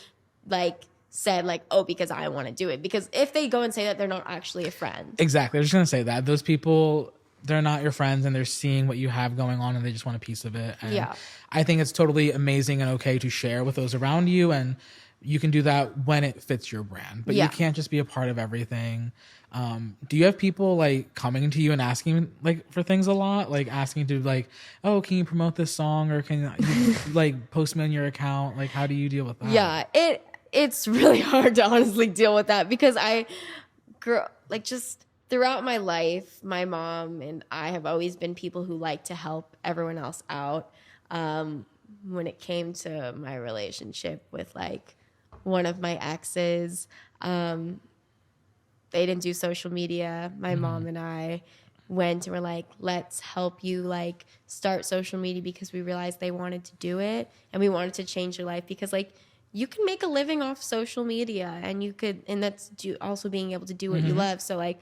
[SPEAKER 2] like said like, oh, because I want to do it. Because if they go and say that, they're not actually a friend.
[SPEAKER 1] Exactly. I was just going to say that. Those people, they're not your friends, and they're seeing what you have going on and they just want a piece of it. And I think it's totally amazing and okay to share with those around you, and you can do that when it fits your brand. But you can't just be a part of everything. Do you have people like coming to you and asking like for things a lot, like asking to like, oh, can you promote this song, or can you like post me on your account? Like, how do you deal with that?
[SPEAKER 2] Yeah, it's really hard to honestly deal with that, because I grew like just throughout my life, my mom and I have always been people who like to help everyone else out. When it came to my relationship with like one of my exes, they didn't do social media. My mom and I went and were like, let's help you like start social media, because we realized they wanted to do it and we wanted to change your life, because like you can make a living off social media, and that's also being able to do what you love. So like,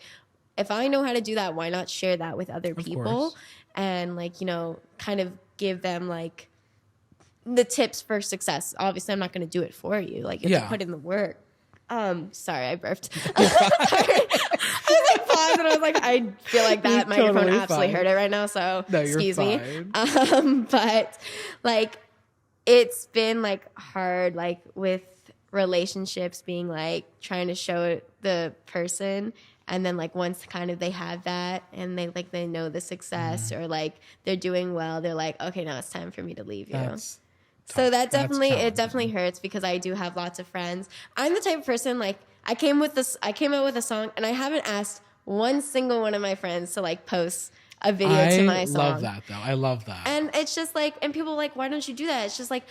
[SPEAKER 2] if I know how to do that, why not share that with other people and like, you know, kind of give them like the tips for success. Obviously, I'm not going to do it for you. Like, you have to put in the work. Sorry, I burped. Sorry. I was like paused and I was like, I feel like that microphone
[SPEAKER 1] totally
[SPEAKER 2] absolutely
[SPEAKER 1] fine.
[SPEAKER 2] heard it right now. So excuse me. But like, it's been like hard, like with relationships being like trying to show the person. And then like once kind of they have that and they know the success or like they're doing well, they're like, okay, now it's time for me to leave you. So that definitely,
[SPEAKER 1] challenging.
[SPEAKER 2] it definitely hurts because I do have lots of friends. I'm the type of person, like, I came out with a song and I haven't asked one single one of my friends to like post a video to my song.
[SPEAKER 1] I love that though. I love that.
[SPEAKER 2] And it's just like, and people are like, why don't you do that? It's just like,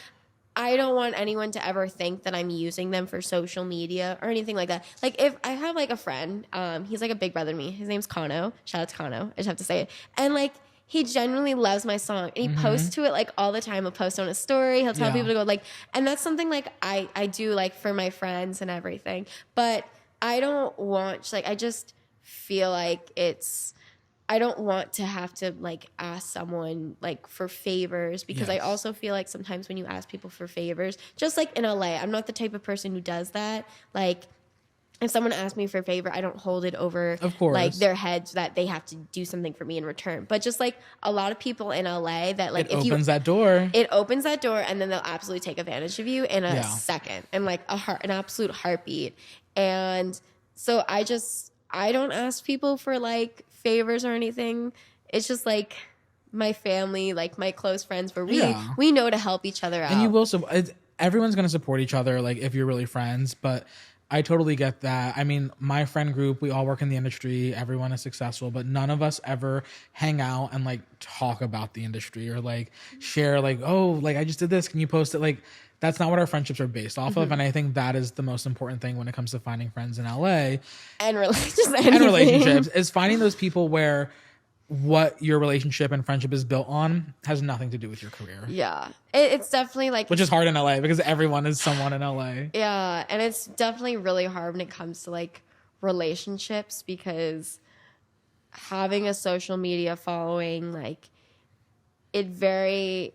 [SPEAKER 2] I don't want anyone to ever think that I'm using them for social media or anything like that. Like if I have like a friend, he's like a big brother to me. His name's Kano. Shout out to Kano. I just have to say it. And like, he genuinely loves my song and he posts to it like all the time. He'll post on a story. He'll tell people to go like, and that's something like I do like for my friends and everything. But I don't want, like, I just feel like I don't want to have to like ask someone like for favors because I also feel like sometimes when you ask people for favors, just like in LA, I'm not the type of person who does that. Like, if someone asks me for a favor, I don't hold it over like their heads that they have to do something for me in return. But just like a lot of people in LA that like
[SPEAKER 1] it opens that door.
[SPEAKER 2] It opens that door and then they'll absolutely take advantage of you in a second and like an absolute heartbeat. And so I don't ask people for like favors or anything. It's just like my family, like my close friends where we know to help each other out.
[SPEAKER 1] And you will everyone's going to support each other like if you're really friends, but I totally get that. I mean, my friend group, we all work in the industry. Everyone is successful, but none of us ever hang out and like talk about the industry or like share like, oh, like I just did this. Can you post it? Like that's not what our friendships are based off of. And I think that is the most important thing when it comes to finding friends in LA
[SPEAKER 2] and
[SPEAKER 1] relationships is finding those people where what your relationship and friendship is built on has nothing to do with your career.
[SPEAKER 2] Yeah. It's definitely like...
[SPEAKER 1] Which is hard in LA because everyone is someone in LA.
[SPEAKER 2] Yeah. And it's definitely really hard when it comes to like relationships because having a social media following, like I very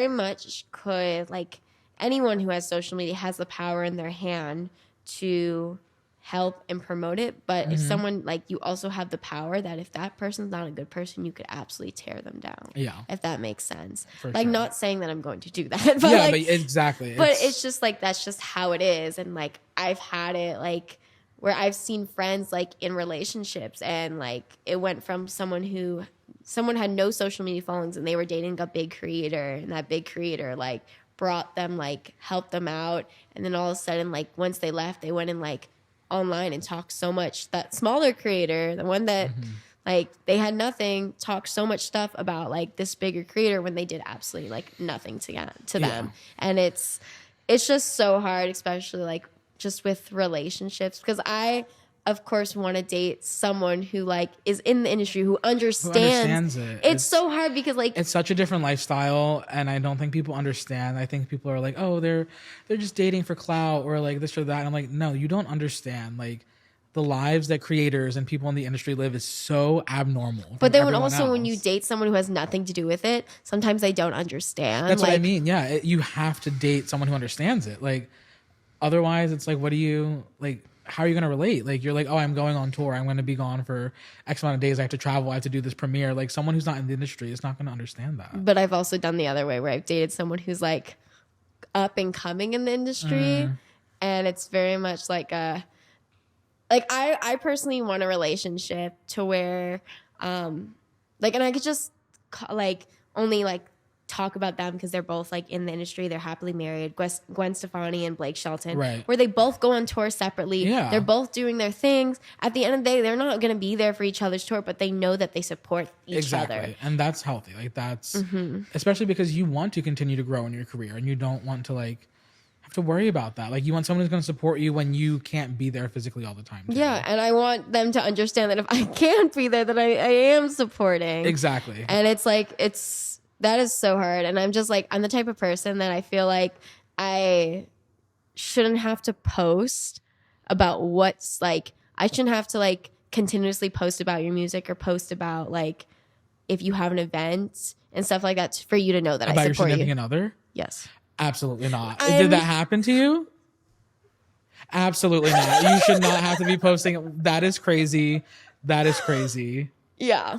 [SPEAKER 2] much could like anyone who has social media has the power in their hand to help and promote it, but if someone like you also have the power that if that person's not a good person, you could absolutely tear them down. Yeah, if that makes sense. For like not saying that I'm going to do that, but
[SPEAKER 1] yeah,
[SPEAKER 2] like,
[SPEAKER 1] but exactly.
[SPEAKER 2] But it's just like that's just how it is, and like I've had it like where I've seen friends like in relationships, and like it went from someone had no social media followings and they were dating a big creator, and that big creator like brought them like helped them out, and then all of a sudden like once they left, they went and like online and talked so much. That smaller creator, the one that like they had nothing, talked so much stuff about like this bigger creator when they did absolutely like nothing to them. And it's just so hard, especially like just with relationships, because I of course want to date someone who like is in the industry who understands it. It's so hard because like
[SPEAKER 1] it's such a different lifestyle, and I don't think people understand. I think people are like, oh, they're just dating for clout or like this or that. And I'm like, no, you don't understand. Like the lives that creators and people in the industry live is so abnormal.
[SPEAKER 2] But then when you date someone who has nothing to do with it, sometimes they don't understand.
[SPEAKER 1] That's like, what I mean. Yeah, you have to date someone who understands it. Like otherwise, it's like, what do you like? How are you going to relate? Like, you're like, oh, I'm going on tour. I'm going to be gone for X amount of days. I have to travel. I have to do this premiere. Like, someone who's not in the industry is not going to understand that.
[SPEAKER 2] But I've also done the other way where I've dated someone who's, like, up and coming in the industry. And it's very much like a... Like, I personally want a relationship to where, like, and I could just, like, only, like, talk about them because they're both like in the industry. They're happily married. Gwen Stefani and Blake Shelton,
[SPEAKER 1] right? Where
[SPEAKER 2] they both go on tour separately. Yeah. They're both doing their things. At the end of the day, they're not going to be there for each other's tour, but they know that they support each other.
[SPEAKER 1] And that's healthy. Like that's especially because you want to continue to grow in your career and you don't want to like have to worry about that. Like you want someone who's going to support you when you can't be there physically all the time too.
[SPEAKER 2] Yeah, and I want them to understand that if I can't be there, that I am supporting.
[SPEAKER 1] Exactly.
[SPEAKER 2] And it's like that is so hard. And I'm just like, I'm the type of person that I feel like I shouldn't have to post about what's like, I shouldn't have to like continuously post about your music or post about like if you have an event and stuff like that for you to know that
[SPEAKER 1] about
[SPEAKER 2] I support
[SPEAKER 1] your
[SPEAKER 2] you.
[SPEAKER 1] significant other?
[SPEAKER 2] Yes.
[SPEAKER 1] Absolutely not. Did that happen to you? Absolutely not. You should not have to be posting. That is crazy. That is crazy.
[SPEAKER 2] Yeah.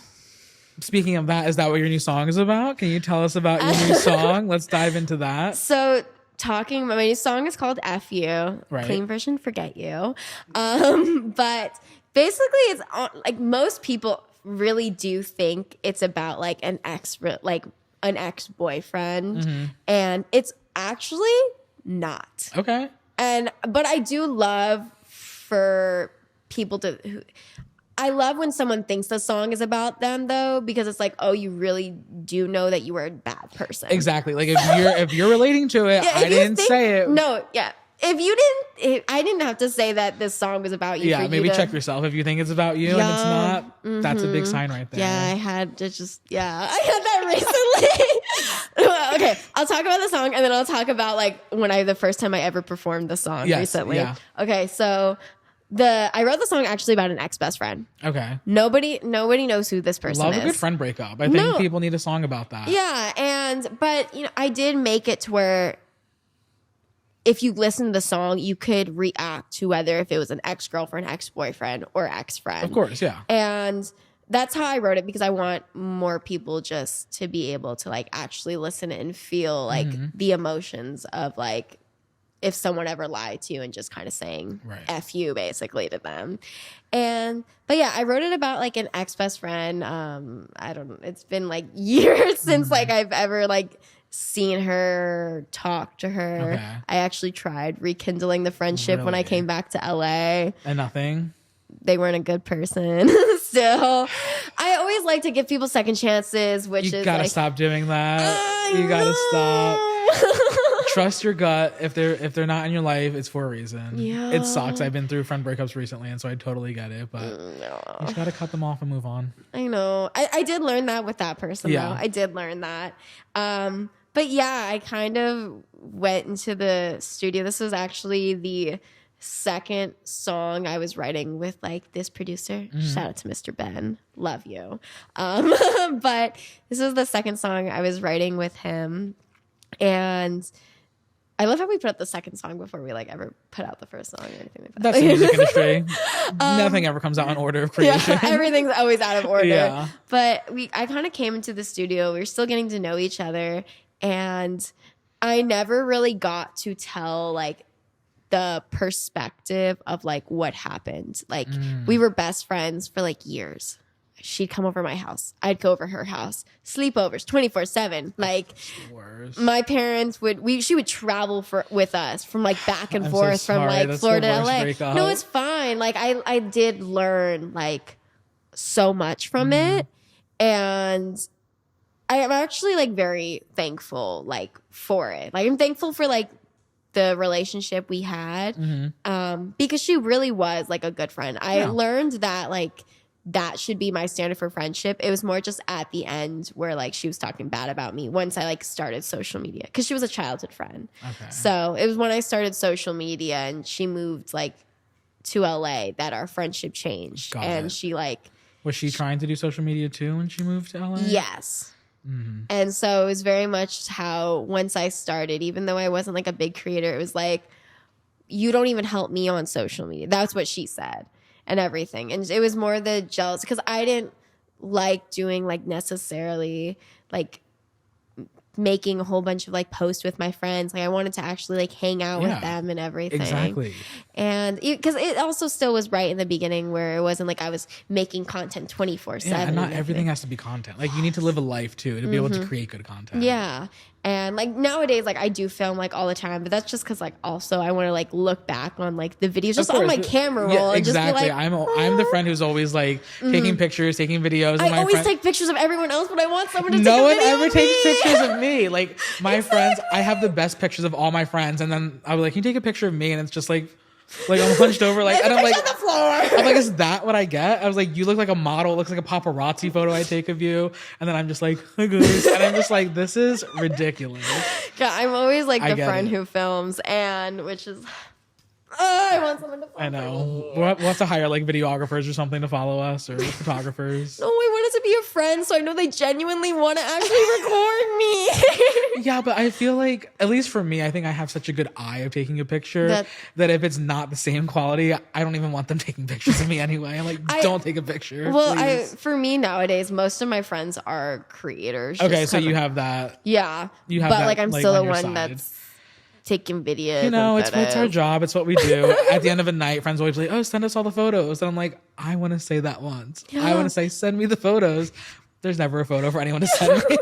[SPEAKER 1] Speaking of that, is that what your new song is about? Can you tell us about your new song? Let's dive into that.
[SPEAKER 2] So talking about my new song is called F You.
[SPEAKER 1] Right.
[SPEAKER 2] Clean version, Forget You. But basically it's like most people really do think it's about like an ex, like an ex-boyfriend, and it's actually not.
[SPEAKER 1] Okay.
[SPEAKER 2] But I do love for people to. I love when someone thinks the song is about them, though, because it's like, oh, you really do know that you were a bad person.
[SPEAKER 1] Exactly. Like if you're relating to it, I didn't say it.
[SPEAKER 2] No, yeah. I didn't have to say that this song was about you.
[SPEAKER 1] Yeah, maybe check yourself if you think it's about you and it's not. That's a big sign right there.
[SPEAKER 2] Yeah, I had that recently. Okay, I'll talk about the song and then I'll talk about like the first time I ever performed the song recently. Yeah. Okay, so I wrote the song actually about an ex-best friend.
[SPEAKER 1] Okay.
[SPEAKER 2] Nobody knows who this person is.
[SPEAKER 1] Love a good friend breakup. I think people need a song about that.
[SPEAKER 2] Yeah, but I did make it to where if you listen to the song, you could react to whether if it was an ex-girlfriend, ex-boyfriend, or ex-friend.
[SPEAKER 1] Of course, yeah.
[SPEAKER 2] And that's how I wrote it because I want more people just to be able to like actually listen and feel like the emotions of like if someone ever lied to you and just kind of saying F you basically to them. But yeah, I wrote it about like an ex-best friend. I don't know. It's been like years since like I've ever like seen her, talk to her. Okay. I actually tried rekindling the friendship when I came back to LA.
[SPEAKER 1] And nothing?
[SPEAKER 2] They weren't a good person. Still, I always like to give people second chances, which is
[SPEAKER 1] you gotta
[SPEAKER 2] like,
[SPEAKER 1] stop doing that. You gotta stop. Trust your gut. If they're not in your life, it's for a reason.
[SPEAKER 2] Yeah.
[SPEAKER 1] It sucks. I've been through friend breakups recently, and so I totally get it. But you just gotta cut them off and move on.
[SPEAKER 2] I know. I did learn that with that person. Yeah. Though. I did learn that. But yeah, I kind of went into the studio. This was actually the second song I was writing with like this producer. Shout out to Mr. Ben. Love you. But this is the second song I was writing with him. And I love how we put out the second song before we like ever put out the first song or anything like that.
[SPEAKER 1] That's the music industry. Nothing ever comes out in order of creation.
[SPEAKER 2] Yeah, everything's always out of order. Yeah. But I kind of came into the studio. We were still getting to know each other. And I never really got to tell like the perspective of like what happened. Like we were best friends for like years. She'd come over my house. I'd go over her house. Sleepovers 24/7. Like my parents she would travel with us from like back and forth from like Florida to LA. No, it's fine. Like I did learn like so much from it. And I am actually like very thankful like for it. Like I'm thankful for like the relationship we had because she really was like a good friend. I learned that like that should be my standard for friendship. It was more just at the end where like she was talking bad about me once I like started social media because she was a childhood friend. Okay. So it was when I started social media and she moved like to LA that our friendship changed. She like
[SPEAKER 1] was she trying to do social media too when she moved to LA?
[SPEAKER 2] Yes. And so it was very much how once I started, even though I wasn't like a big creator, it was like, you don't even help me on social media. That's what she said and everything. And it was more the jealous because I didn't like doing like necessarily like making a whole bunch of like posts with my friends. Like I wanted to actually like hang out with them and everything. Exactly. And because it also still was right in the beginning where it wasn't like I was making content 24/7.
[SPEAKER 1] Yeah, and not everything has to be content. Like you need to live a life too to be able to create good content.
[SPEAKER 2] Yeah. And like nowadays, like I do film like all the time, but that's just because like also I want to like look back on like the videos just on my camera roll. And
[SPEAKER 1] exactly.
[SPEAKER 2] Just be like,
[SPEAKER 1] I'm the friend who's always like taking pictures, taking videos.
[SPEAKER 2] I always take pictures of everyone else, but I want someone to take
[SPEAKER 1] no
[SPEAKER 2] a
[SPEAKER 1] one
[SPEAKER 2] video
[SPEAKER 1] ever
[SPEAKER 2] of
[SPEAKER 1] takes
[SPEAKER 2] me.
[SPEAKER 1] pictures of me. Like my friends, I have the best pictures of all my friends, and then I'll be like, "Can you take a picture of me?" And it's just like I'm hunched over, like, and I'm like,
[SPEAKER 2] on the floor.
[SPEAKER 1] I'm like, is that what I get? I was like, you look like a model. It looks like a paparazzi photo I take of you, and then I'm just like, hi guys, and I'm just like, this is ridiculous.
[SPEAKER 2] Yeah, I'm always like the friend who films, and which is. I want someone to follow.
[SPEAKER 1] I know. We'll have to hire like videographers or something to follow us or photographers.
[SPEAKER 2] No, I want it to be a friend so I know they genuinely want to actually record me.
[SPEAKER 1] Yeah, but I feel like, at least for me, I think I have such a good eye of taking a picture that if it's not the same quality, I don't even want them taking pictures of me anyway. I'm like, don't take a picture.
[SPEAKER 2] Well, for me nowadays, most of my friends are creators.
[SPEAKER 1] Okay, so you have that.
[SPEAKER 2] Yeah.
[SPEAKER 1] You have
[SPEAKER 2] but
[SPEAKER 1] that,
[SPEAKER 2] like I'm still
[SPEAKER 1] on
[SPEAKER 2] the one
[SPEAKER 1] side.
[SPEAKER 2] That's taking videos.
[SPEAKER 1] You know, it's our job. It's what we do. At the end of a night, friends always like, oh, send us all the photos. And I'm like, I want to say that once. Yeah. I want to say, send me the photos. There's never a photo for anyone to send me.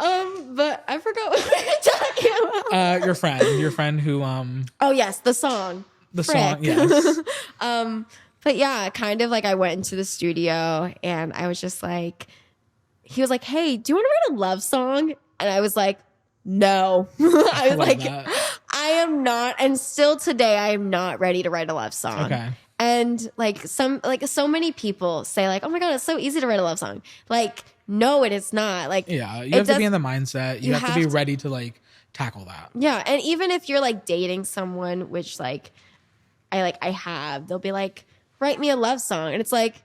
[SPEAKER 2] But I forgot what we were talking about.
[SPEAKER 1] Your friend who
[SPEAKER 2] Oh yes, the song.
[SPEAKER 1] song, yes.
[SPEAKER 2] But yeah, kind of like I went into the studio and I was just like, he was like, hey, do you want to write a love song? And I was like, no. I was like,
[SPEAKER 1] that.
[SPEAKER 2] I am not, and still today I am not ready to write a love song.
[SPEAKER 1] Okay.
[SPEAKER 2] And so many people say like, oh my God, it's so easy to write a love song. Like, no, it is not. Like,
[SPEAKER 1] yeah, you have to be in the mindset. You have to be ready to like tackle that.
[SPEAKER 2] Yeah. And even if you're like dating someone, which like I have, they'll be like, write me a love song. And it's like,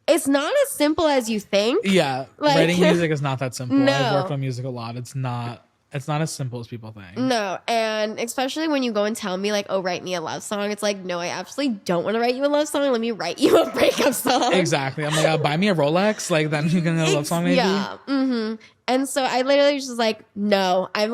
[SPEAKER 2] it's not as simple as you think.
[SPEAKER 1] Yeah.
[SPEAKER 2] Like,
[SPEAKER 1] writing music is not that simple.
[SPEAKER 2] No.
[SPEAKER 1] I've worked on music a lot. It's not as simple as people think.
[SPEAKER 2] No. And especially when you go and tell me like, oh, write me a love song. It's like, no, I absolutely don't want to write you a love song. Let me write you a breakup song.
[SPEAKER 1] Exactly. I'm like, buy me a Rolex. Like then you can get a love song maybe.
[SPEAKER 2] Yeah. Mm-hmm. And so I literally was just like, no, I'm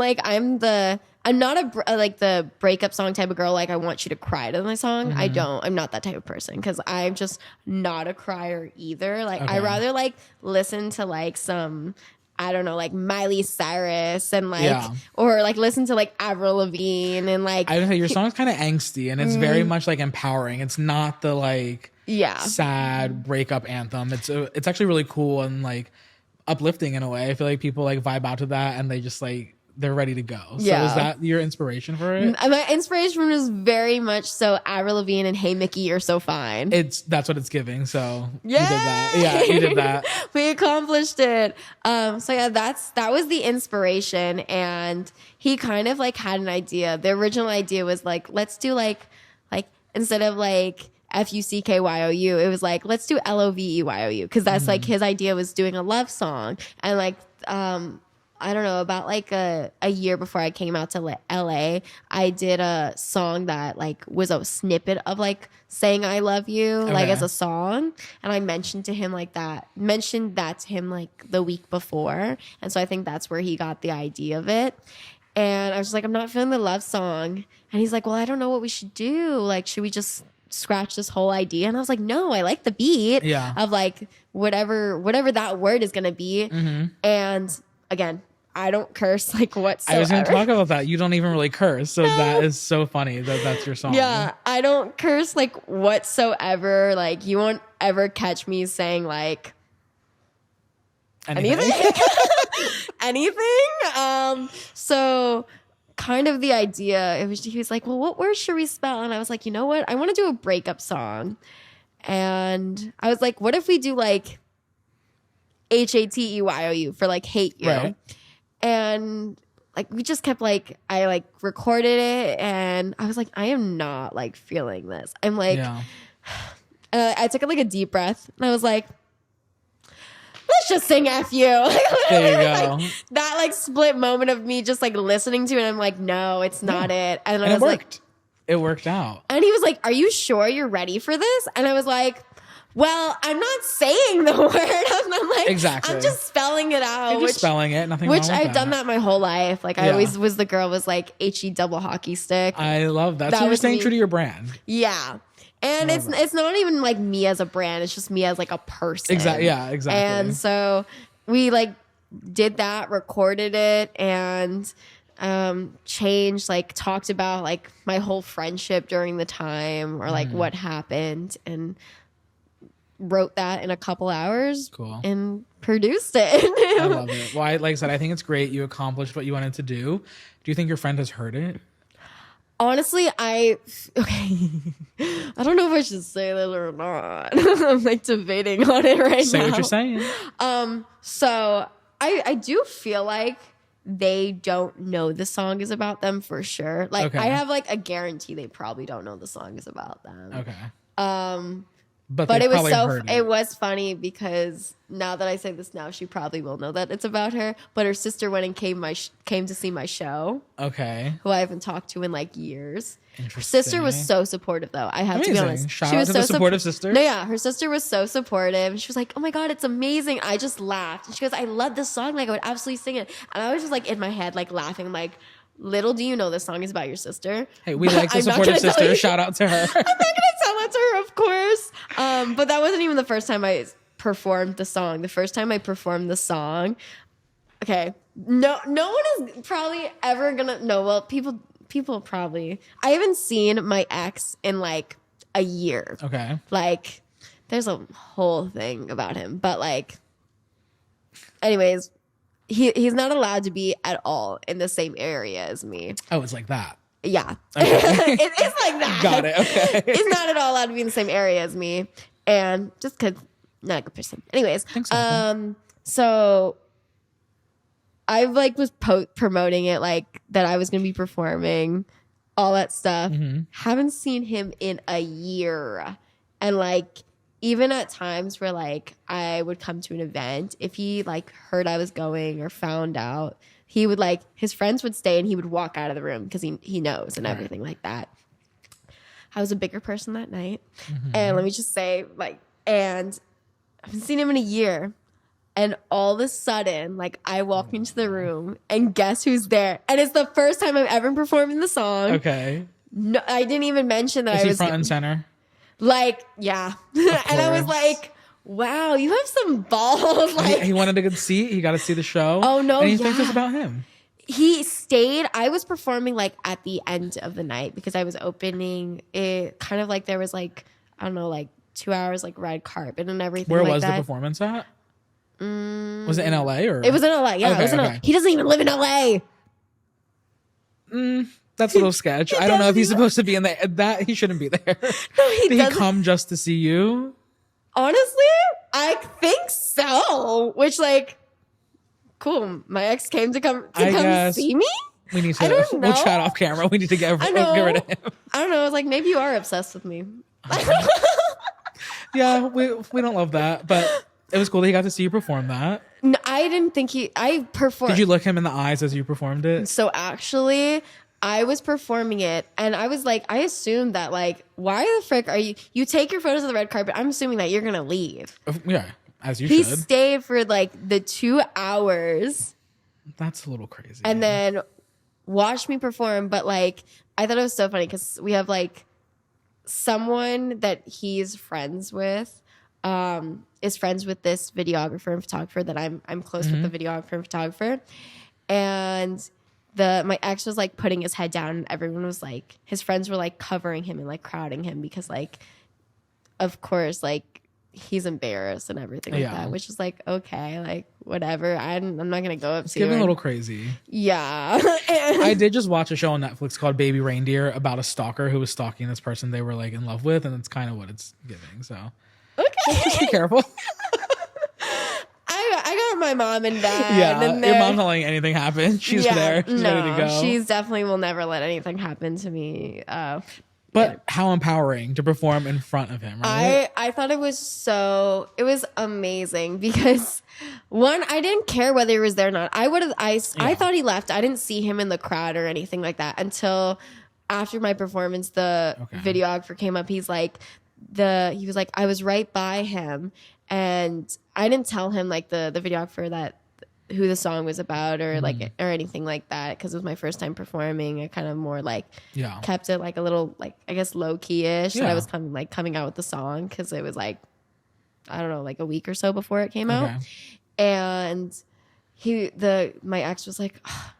[SPEAKER 2] not like the breakup song type of girl. Like I want you to cry to my song.
[SPEAKER 1] Mm-hmm.
[SPEAKER 2] I'm not that type of person because I'm just not a crier either. Like
[SPEAKER 1] Okay.
[SPEAKER 2] I rather like listen to like some, I don't know, like Miley Cyrus and like, or like listen to like Avril Lavigne and like.
[SPEAKER 1] I would say your song's kind of angsty and it's very much like empowering. It's not the like sad breakup anthem. It's actually really cool and like uplifting in a way. I feel like people like vibe out to that and they just like they're ready to go. So is that your inspiration for it?
[SPEAKER 2] My inspiration was very much so Avril Lavigne and Hey Mickey, You're So Fine.
[SPEAKER 1] That's what it's giving. So you did that. Yeah, you did that.
[SPEAKER 2] We accomplished it. So yeah, that was the inspiration. And he kind of like had an idea. The original idea was like, let's do like instead of like FUCKYOU, it was like, let's do LOVEYOU. Cause that's like his idea was doing a love song. And like, I don't know, about like a year before I came out to LA, I did a song that like was a snippet of like saying I love you, like as a song. And I mentioned that to him like the week before. And so I think that's where he got the idea of it. And I was just like, I'm not feeling the love song. And he's like, well, I don't know what we should do. Like, should we just scratch this whole idea? And I was like, no, I like the beat of like whatever that word is going to be. Mm-hmm. And again, I don't curse like whatsoever.
[SPEAKER 1] I was going to talk about that. You don't even really curse. So that is so funny that that's your song.
[SPEAKER 2] Yeah, I don't curse like whatsoever. Like you won't ever catch me saying like anything. Anything. So kind of the idea, he was like, well, what word should we spell? And I was like, you know what? I want to do a breakup song. And I was like, what if we do like HATEYOU for like hate you?
[SPEAKER 1] Right.
[SPEAKER 2] And like we just kept like, I like recorded it and I was like, I am not like feeling this. I'm like, I took like a deep breath and I was like, let's just sing F you.
[SPEAKER 1] There you go.
[SPEAKER 2] Like, that like split moment of me just like listening to it. And I'm like, no, it's not it. And I was
[SPEAKER 1] it worked.
[SPEAKER 2] like,
[SPEAKER 1] it worked out.
[SPEAKER 2] And he was like, are you sure you're ready for this? And I was like, well, I'm not saying the word. I'm like,
[SPEAKER 1] exactly.
[SPEAKER 2] I'm just spelling it out.
[SPEAKER 1] You're just spelling it. Nothing wrong with
[SPEAKER 2] I've done that my whole life. Like I always was the girl was like HE double hockey stick.
[SPEAKER 1] I love that. So you're staying true to your brand.
[SPEAKER 2] Yeah. And it's not even like me as a brand. It's just me as like a person.
[SPEAKER 1] Exactly. Yeah, exactly.
[SPEAKER 2] And so we like did that, recorded it, and changed, like talked about like my whole friendship during the time or like what happened, and wrote that in a couple hours.
[SPEAKER 1] Cool.
[SPEAKER 2] And produced it.
[SPEAKER 1] I love it. Well, like I said, I think it's great. You accomplished what you wanted to do. Do you think your friend has heard it?
[SPEAKER 2] Honestly, I don't know if I should say that or not. I'm like debating on it right now.
[SPEAKER 1] Say what you're saying.
[SPEAKER 2] So I do feel like they don't know the song is about them for sure. Like I have like a guarantee they probably don't know the song is about them.
[SPEAKER 1] Okay.
[SPEAKER 2] But it was it was funny because now that I say this now, she probably will know that it's about her. But her sister went and came to see my show.
[SPEAKER 1] Okay.
[SPEAKER 2] Who I haven't talked to in like years. Her sister was so supportive though. I have to be honest.
[SPEAKER 1] Shout out to the supportive sister.
[SPEAKER 2] No, yeah, her sister was so supportive. She was like, "Oh my God, it's amazing." I just laughed. And she goes, "I love this song. Like I would absolutely sing it." And I was just like in my head, like laughing, like, little do you know this song is about your sister.
[SPEAKER 1] Hey, we like the supportive sister. Shout out to her.
[SPEAKER 2] I'm not gonna tell that to her, of course. But that wasn't even the first time I performed the song. The first time I performed the song, okay. No one is probably ever gonna. No, well, people probably. I haven't seen my ex in like a year.
[SPEAKER 1] Okay.
[SPEAKER 2] Like, there's a whole thing about him, but like, anyways, he's not allowed to be at all in the same area as me.
[SPEAKER 1] Oh, it's like that.
[SPEAKER 2] Yeah.
[SPEAKER 1] Okay.
[SPEAKER 2] It's like that.
[SPEAKER 1] Got it. Okay.
[SPEAKER 2] He's not at all allowed to be in the same area as me. And just because, not a good person. Anyways, so I like was promoting it like that I was going to be performing, all that stuff.
[SPEAKER 1] Mm-hmm.
[SPEAKER 2] Haven't seen him in a year. And like, even at times where like I would come to an event, if he like heard I was going or found out, he would like, his friends would stay and he would walk out of the room because he knows and everything like that. I was a bigger person that night. Mm-hmm. And let me just say, like, and I haven't seen him in a year. And all of a sudden, like, I walk into the room and guess who's there? And it's the first time I've ever performed the song.
[SPEAKER 1] Okay.
[SPEAKER 2] No, I didn't even mention that
[SPEAKER 1] Is
[SPEAKER 2] I
[SPEAKER 1] he
[SPEAKER 2] was
[SPEAKER 1] front and center?
[SPEAKER 2] like, yeah. And I was like, wow, you have some balls. Like,
[SPEAKER 1] he wanted a good seat. He got to see the show.
[SPEAKER 2] Oh, no,
[SPEAKER 1] and he thinks it's about him.
[SPEAKER 2] He stayed. I was performing like at the end of the night because I was opening it. Kind of like there was like, I don't know, like 2 hours like red carpet and everything.
[SPEAKER 1] Where
[SPEAKER 2] like
[SPEAKER 1] was
[SPEAKER 2] that.
[SPEAKER 1] the performance at? Was it in LA or?
[SPEAKER 2] It was in LA. Yeah,
[SPEAKER 1] okay,
[SPEAKER 2] it was in LA. He doesn't even live in LA.
[SPEAKER 1] That's a little sketch. I don't know if he's supposed to be in that. He shouldn't be there.
[SPEAKER 2] No,
[SPEAKER 1] Did he come just to see you?
[SPEAKER 2] Honestly, I think so. Which, like, cool. My ex came to come see me.
[SPEAKER 1] We need to. We'll chat off camera. We need to get rid of him.
[SPEAKER 2] I don't know. I was like, maybe you are obsessed with me.
[SPEAKER 1] Yeah, we don't love that, but it was cool that he got to see you perform that.
[SPEAKER 2] No, I didn't think I performed.
[SPEAKER 1] Did you look him in the eyes as you performed it?
[SPEAKER 2] So actually, I was performing it and I was like, I assumed that like, why the frick are you take your photos of the red carpet. I'm assuming that you're going to leave.
[SPEAKER 1] Yeah, as you
[SPEAKER 2] should. He
[SPEAKER 1] should.
[SPEAKER 2] stayed for like the 2 hours.
[SPEAKER 1] That's a little crazy.
[SPEAKER 2] And then watched me perform. But like, I thought it was so funny because we have like someone that he's friends with, is friends with this videographer and photographer that I'm close with the videographer and photographer. And my ex was like putting his head down and everyone was like, his friends were like covering him and like crowding him because like, of course, like he's embarrassed and everything like that, which is like, okay, like whatever. I'm not going to go up to you.
[SPEAKER 1] Getting a little crazy.
[SPEAKER 2] Yeah.
[SPEAKER 1] I did just watch a show on Netflix called Baby Reindeer about a stalker who was stalking this person they were like in love with. And it's kind of what it's giving. So
[SPEAKER 2] okay.
[SPEAKER 1] Just be careful.
[SPEAKER 2] I got my mom in bed.
[SPEAKER 1] Yeah,
[SPEAKER 2] and
[SPEAKER 1] your mom's not letting anything happen. She's there. She's ready to go.
[SPEAKER 2] She's definitely will never let anything happen to me.
[SPEAKER 1] But how empowering to perform in front of him, right?
[SPEAKER 2] I thought it was amazing because one, I didn't care whether he was there or not. I thought he left. I didn't see him in the crowd or anything like that until after my performance. The videographer came up. He was like, I was right by him. And I didn't tell him like the videographer who the song was about or like or anything like that because it was my first time performing. I kind of more like kept it like a little like I guess low key ish. That I was coming out with the song because it was like I don't know like a week or so before it came out, and my ex was like, oh,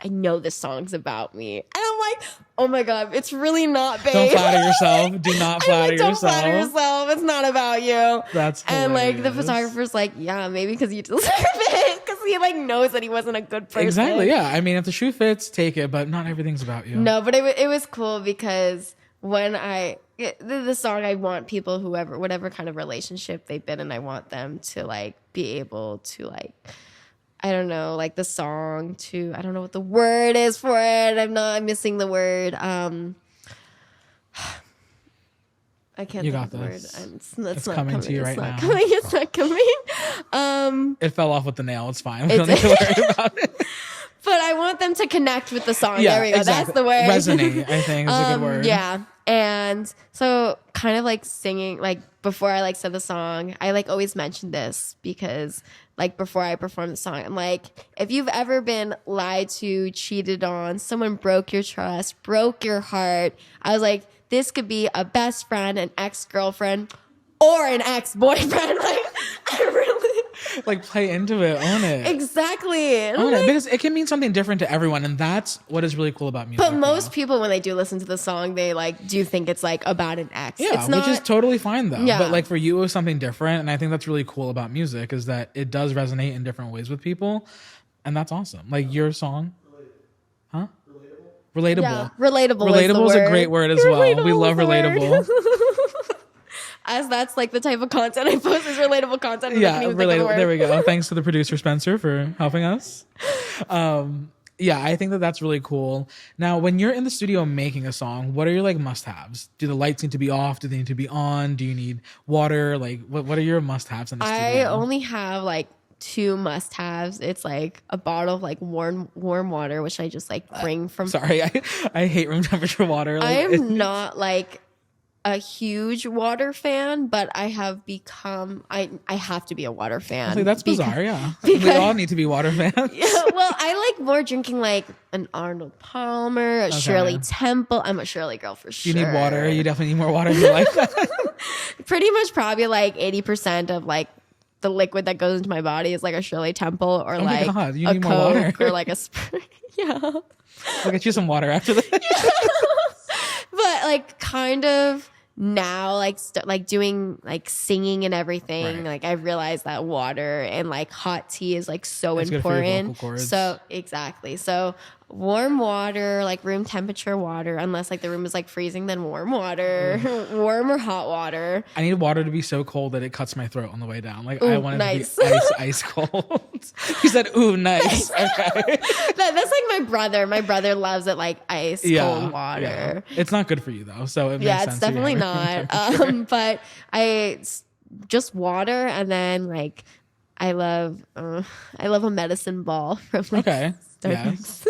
[SPEAKER 2] I know this song's about me, and I'm like, oh my god, it's really not, babe.
[SPEAKER 1] Don't flatter yourself. Do not flatter yourself.
[SPEAKER 2] Don't flatter yourself. It's not about you.
[SPEAKER 1] That's hilarious.
[SPEAKER 2] And like the photographer's like, yeah, maybe because you deserve it. Because he like knows that he wasn't a good person.
[SPEAKER 1] Exactly. Yeah. I mean, if the shoe fits, take it. But not everything's about you.
[SPEAKER 2] No, but it was cool because when the song, I want people whatever kind of relationship they've been in, I want them to like be able to like. I don't know, like the song to, I don't know what the word is for it. I'm missing the word. I can't think of the word. It's not
[SPEAKER 1] coming to you right now.
[SPEAKER 2] It's not coming.
[SPEAKER 1] It fell off with the nail. It's fine. We don't need to worry about it.
[SPEAKER 2] But I want them to connect with the song.
[SPEAKER 1] Yeah,
[SPEAKER 2] there we go.
[SPEAKER 1] Exactly.
[SPEAKER 2] That's the word.
[SPEAKER 1] Resonate, I think, is a good word.
[SPEAKER 2] Yeah. And so kind of like singing, like before I like said the song, I like always mentioned this because like before I perform the song, I'm like, if you've ever been lied to, cheated on, someone broke your trust, broke your heart, I was like, this could be a best friend, an ex-girlfriend, or an ex-boyfriend. Like, I really...
[SPEAKER 1] Like play into it, own it.
[SPEAKER 2] Exactly.
[SPEAKER 1] Own it, because it can mean something different to everyone, and that's what is really cool about music.
[SPEAKER 2] But most people, when they do listen to the song, they like do think it's like about an ex.
[SPEAKER 1] Yeah,
[SPEAKER 2] it's not,
[SPEAKER 1] which is totally fine though.
[SPEAKER 2] Yeah.
[SPEAKER 1] But like for you, it was something different, and I think that's really cool about music is that it does resonate in different ways with people, and that's awesome. Like your song, huh? Relatable.
[SPEAKER 2] Yeah, relatable.
[SPEAKER 1] Relatable is a great word as well. We love relatable.
[SPEAKER 2] As that's like the type of content I post is relatable content.
[SPEAKER 1] Yeah, relatable. There we go. Thanks to the producer Spencer for helping us. Yeah, I think that that's really cool. Now, when you're in the studio making a song, what are your like must-haves? Do the lights need to be off? Do they need to be on? Do you need water? Like, what are your must-haves in the studio?
[SPEAKER 2] I only have like 2 must-haves. It's like a bottle of like warm water, which I just like bring from.
[SPEAKER 1] Sorry, I hate room temperature water. Like,
[SPEAKER 2] I am not like a huge water fan, but I have become. I have to be a water fan.
[SPEAKER 1] Like, that's bizarre. Yeah, we all need to be water fans.
[SPEAKER 2] Yeah, well, I like more drinking like an Arnold Palmer, a Shirley Temple. I'm a Shirley girl for sure.
[SPEAKER 1] You need water. You definitely need more water in your life.
[SPEAKER 2] Pretty much, probably like 80% of like the liquid that goes into my body is like a Shirley Temple or like
[SPEAKER 1] you
[SPEAKER 2] a
[SPEAKER 1] need more water.
[SPEAKER 2] Coke or like a Sprite. Yeah,
[SPEAKER 1] I'll get you some water after this.
[SPEAKER 2] but like kind of. Now like doing like singing and everything, like I realized that water and like hot tea is like so
[SPEAKER 1] It's good for your vocal
[SPEAKER 2] important.
[SPEAKER 1] cords.
[SPEAKER 2] So exactly. So warm water, like room temperature water, unless like the room is like freezing, then warm water, warm or hot water.
[SPEAKER 1] I need water to be so cold that it cuts my throat on the way down. Like
[SPEAKER 2] Ooh,
[SPEAKER 1] I want it
[SPEAKER 2] nice.
[SPEAKER 1] to be ice cold. He said, "Ooh, nice." Okay.
[SPEAKER 2] That's like my brother. My brother loves it like ice cold water.
[SPEAKER 1] Yeah. It's not good for you though, so it makes sense.
[SPEAKER 2] It's definitely not. But just water, and then like I love a medicine ball from like
[SPEAKER 1] Okay.
[SPEAKER 2] Starbucks.
[SPEAKER 1] Yes.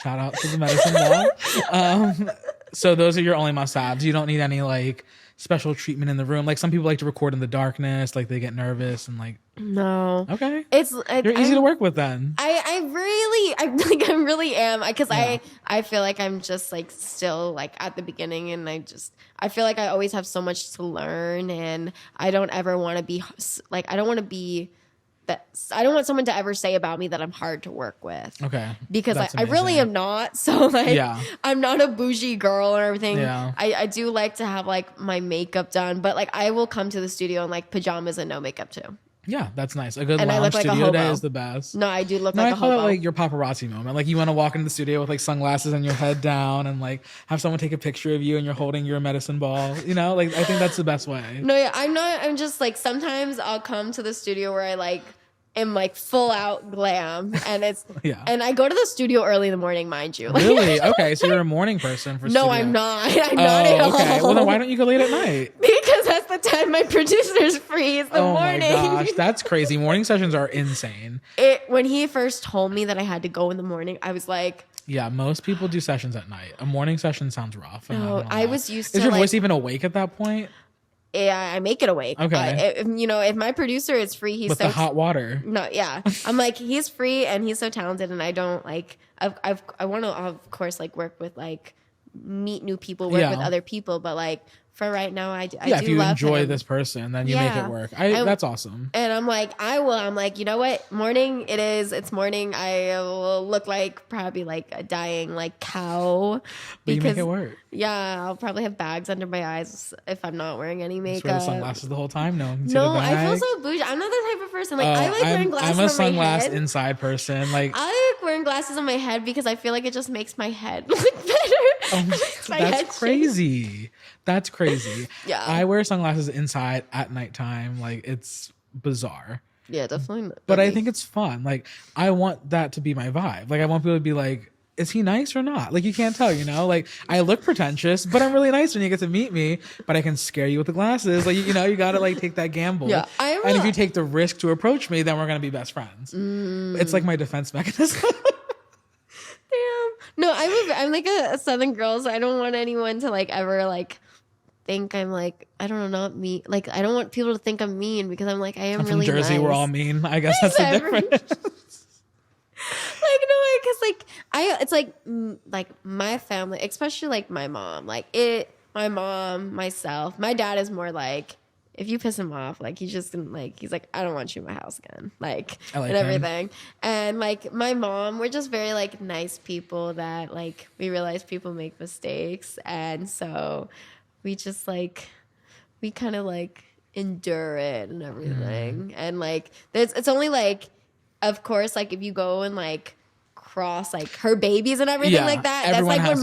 [SPEAKER 1] Shout out to the medicine ball. So those are your only must-haves. You don't need any like special treatment in the room. Like some people like to record in the darkness, like they get nervous and like.
[SPEAKER 2] No.
[SPEAKER 1] Okay.
[SPEAKER 2] You're
[SPEAKER 1] easy to work with then.
[SPEAKER 2] I really am, because I feel like I'm just like still like at the beginning, and I feel like I always have so much to learn, and I don't ever want to be like I don't want someone to ever say about me that I'm hard to work with.
[SPEAKER 1] Okay.
[SPEAKER 2] Because I really am not. So like I'm not a bougie girl or everything.
[SPEAKER 1] Yeah.
[SPEAKER 2] I do like to have like my makeup done, but like I will come to the studio in like pajamas and no makeup too.
[SPEAKER 1] Yeah, that's nice. A good
[SPEAKER 2] And I
[SPEAKER 1] lounge
[SPEAKER 2] look like a
[SPEAKER 1] studio day
[SPEAKER 2] hobo.
[SPEAKER 1] is the best.
[SPEAKER 2] No, I do look
[SPEAKER 1] No,
[SPEAKER 2] like
[SPEAKER 1] I
[SPEAKER 2] a
[SPEAKER 1] call
[SPEAKER 2] hobo.
[SPEAKER 1] it like your paparazzi moment. Like you want to walk into the studio with like sunglasses and your head down and like have someone take a picture of you and you're holding your medicine ball. You know, like I think that's the best way.
[SPEAKER 2] No, yeah, I'm not. I'm just like sometimes I'll come to the studio where I like am like full out glam, and it's and I go to the studio early in the morning, mind you.
[SPEAKER 1] Really? Okay, so you're a morning person for
[SPEAKER 2] No,
[SPEAKER 1] studio.
[SPEAKER 2] I'm not. I'm not at all.
[SPEAKER 1] Okay. Well, then why don't you go late at night?
[SPEAKER 2] Because that's the time my producer's free is the morning.
[SPEAKER 1] Oh my gosh, that's crazy. Morning sessions are insane.
[SPEAKER 2] When he first told me that I had to go in the morning, I was like,
[SPEAKER 1] yeah, most people do sessions at night. A morning session sounds rough.
[SPEAKER 2] no, I was used to.
[SPEAKER 1] Is your
[SPEAKER 2] like,
[SPEAKER 1] voice even awake at that point?
[SPEAKER 2] I make it awake.
[SPEAKER 1] Okay.
[SPEAKER 2] If my producer is free, he's
[SPEAKER 1] with
[SPEAKER 2] so
[SPEAKER 1] the hot water.
[SPEAKER 2] No, yeah. I'm like, he's free and he's so talented, and I don't like. I want to of course like work with like meet new people, work with other people, but like for right now, I do.
[SPEAKER 1] If you
[SPEAKER 2] love
[SPEAKER 1] enjoy
[SPEAKER 2] him.
[SPEAKER 1] this person, then you make it work. That's awesome.
[SPEAKER 2] And I'm like, I'm like, you know what? Morning it is. It's morning. I will look like probably like a dying like cow.
[SPEAKER 1] But you make it work.
[SPEAKER 2] Yeah, I'll probably have bags under my eyes if I'm not wearing any makeup.
[SPEAKER 1] Just wear the sunglasses the whole time. No,
[SPEAKER 2] I feel so bougie. I'm not the type of person. Like I like wearing glasses on my head.
[SPEAKER 1] I'm a sunglass inside person. Like
[SPEAKER 2] I like wearing glasses on my head because I feel like it just makes my head look better.
[SPEAKER 1] That's crazy. That's crazy.
[SPEAKER 2] Yeah.
[SPEAKER 1] I wear sunglasses inside at nighttime. Like it's bizarre.
[SPEAKER 2] Yeah, definitely.
[SPEAKER 1] But I think it's fun. Like I want that to be my vibe. Like I want people to be like, is he nice or not? Like you can't tell, you know? Like I look pretentious, but I'm really nice when you get to meet me, but I can scare you with the glasses. Like, you know, you got to like take that gamble.
[SPEAKER 2] Yeah.
[SPEAKER 1] And if you take the risk to approach me, then we're going to be best friends. It's like my defense mechanism.
[SPEAKER 2] Damn. No, I'm like a Southern girl, so I don't want anyone to like ever like think I'm like, I don't know, not me. Like I don't want people to think I'm mean because I'm like, I am
[SPEAKER 1] I'm
[SPEAKER 2] really
[SPEAKER 1] from Jersey,
[SPEAKER 2] nice.
[SPEAKER 1] we're all mean. I guess that's the difference.
[SPEAKER 2] Like no, because like it's like my family, especially like my mom, my mom, myself. My dad is more like if you piss him off, like he's just gonna like he's like, I don't want you in my house again, like
[SPEAKER 1] I like
[SPEAKER 2] and
[SPEAKER 1] him.
[SPEAKER 2] everything. And like my mom, we're just very like nice people that like we realize people make mistakes, and so we just like we kind of like endure it and everything. And like it's only like, of course, like if you go and like cross like her babies and everything like that, that's like when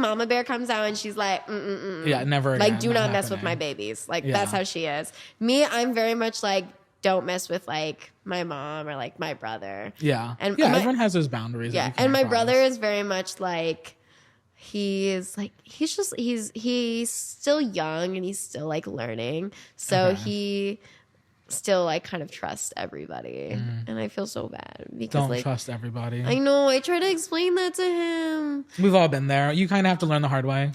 [SPEAKER 2] mama bear comes out and she's like
[SPEAKER 1] yeah, never again,
[SPEAKER 2] like do not mess with my babies, like that's how she is. Me, I'm very much like, don't mess with like my mom or like my brother.
[SPEAKER 1] And everyone has those boundaries.
[SPEAKER 2] And my brother is very much like, he's still young and he's still like learning, so he still like kind of trust everybody. And I feel so bad because
[SPEAKER 1] don't
[SPEAKER 2] like,
[SPEAKER 1] trust everybody.
[SPEAKER 2] I know, I try to explain that to him.
[SPEAKER 1] We've all been there. You kind of have to learn the hard way.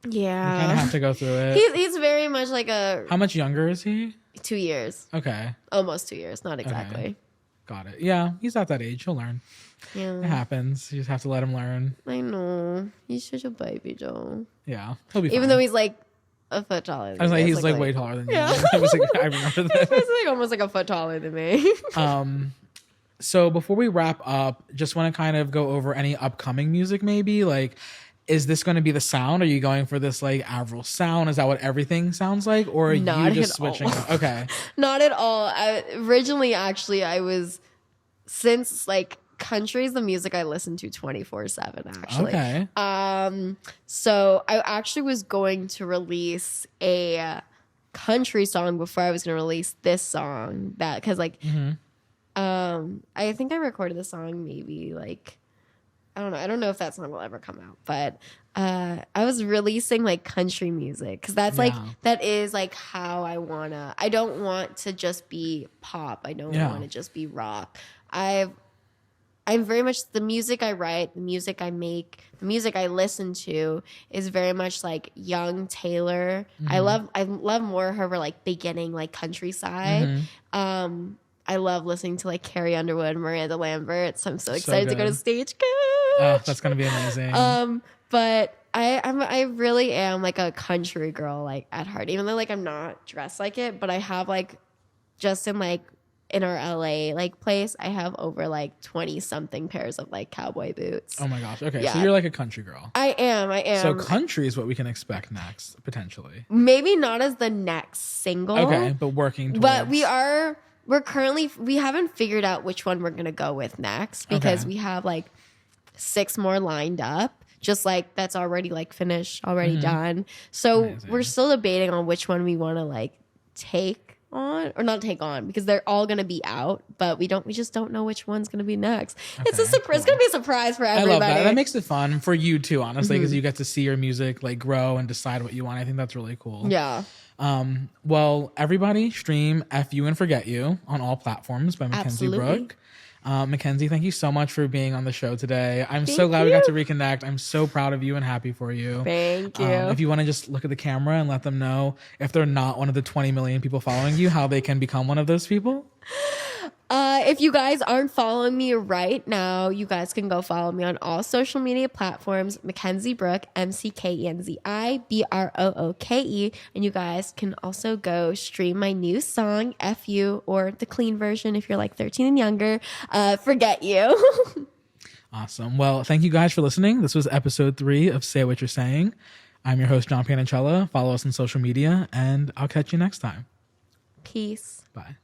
[SPEAKER 2] Yeah,
[SPEAKER 1] you kind of have to go through it.
[SPEAKER 2] He's very much like a...
[SPEAKER 1] How much younger is he?
[SPEAKER 2] 2 years.
[SPEAKER 1] Okay.
[SPEAKER 2] Almost 2 years, not exactly.
[SPEAKER 1] Okay. Got it. Yeah, he's at that age. He'll learn.
[SPEAKER 2] Yeah,
[SPEAKER 1] it happens. You just have to let him learn.
[SPEAKER 2] I know, he's such a baby though.
[SPEAKER 1] Yeah, he'll be fine.
[SPEAKER 2] Even though he's like a foot taller than me.
[SPEAKER 1] I was like, he's like way taller than you.
[SPEAKER 2] Yeah.
[SPEAKER 1] I remember that.
[SPEAKER 2] He's like almost like a foot taller than me.
[SPEAKER 1] So before we wrap up, just want to kind of go over any upcoming music maybe. Like, is this going to be the sound? Are you going for this like Avril sound? Is that what everything sounds like? Or are you just switching? Okay. Not
[SPEAKER 2] at all. Originally, actually, I was, since like country is the music I listen to 24/7 actually.
[SPEAKER 1] Okay.
[SPEAKER 2] So I actually was going to release a country song before I was going to release this song, that because like I think I recorded the song maybe like, I don't know if that song will ever come out, but I was releasing like country music because that's like, that is like how I don't want to just be pop. I don't want to just be rock. I'm very much, the music I write, the music I make, the music I listen to is very much like young Taylor. I love more of her like beginning like countryside. I love listening to like Carrie Underwood, Miranda Lambert. So I'm so excited to go to Stagecoach.
[SPEAKER 1] Oh, that's gonna be amazing.
[SPEAKER 2] But I really am like a country girl like at heart, even though like I'm not dressed like it, but I have like just in our LA like place, I have over like 20 something pairs of like cowboy boots.
[SPEAKER 1] Oh my gosh. Okay. Yeah. So you're like a country girl.
[SPEAKER 2] I am.
[SPEAKER 1] So country is what we can expect next, potentially.
[SPEAKER 2] Maybe not as the next single.
[SPEAKER 1] Okay. But working towards.
[SPEAKER 2] But we haven't figured out which one we're going to go with next because we have like 6 more lined up. Just like that's already like finished, already done. So we're still debating on which one we want to like take on or not take on because they're all gonna be out, but we just don't know which one's gonna be next. It's a surprise. It's gonna be a surprise for everybody.
[SPEAKER 1] I love that. That makes it fun for you too, honestly, because you get to see your music like grow and decide what you want. I think that's really cool.
[SPEAKER 2] Yeah.
[SPEAKER 1] Well, everybody stream F You and Forget You on all platforms by McKenzi Brooke. McKenzi, thank you so much for being on the show today. I'm so glad we got to reconnect. I'm so proud of you and happy for you.
[SPEAKER 2] Thank you.
[SPEAKER 1] If you want to just look at the camera and let them know, if they're not one of the 20 million people following you, how they can become one of those people.
[SPEAKER 2] If you guys aren't following me right now, you guys can go follow me on all social media platforms, McKenzi Brooke, McKenzi Brooke, and you guys can also go stream my new song, F You, or the clean version if you're like 13 and younger, Forget You.
[SPEAKER 1] Awesome. Well, thank you guys for listening. This was episode 3 of Say What You're Saying. I'm your host, John Panichella. Follow us on social media, and I'll catch you next time.
[SPEAKER 2] Peace.
[SPEAKER 1] Bye.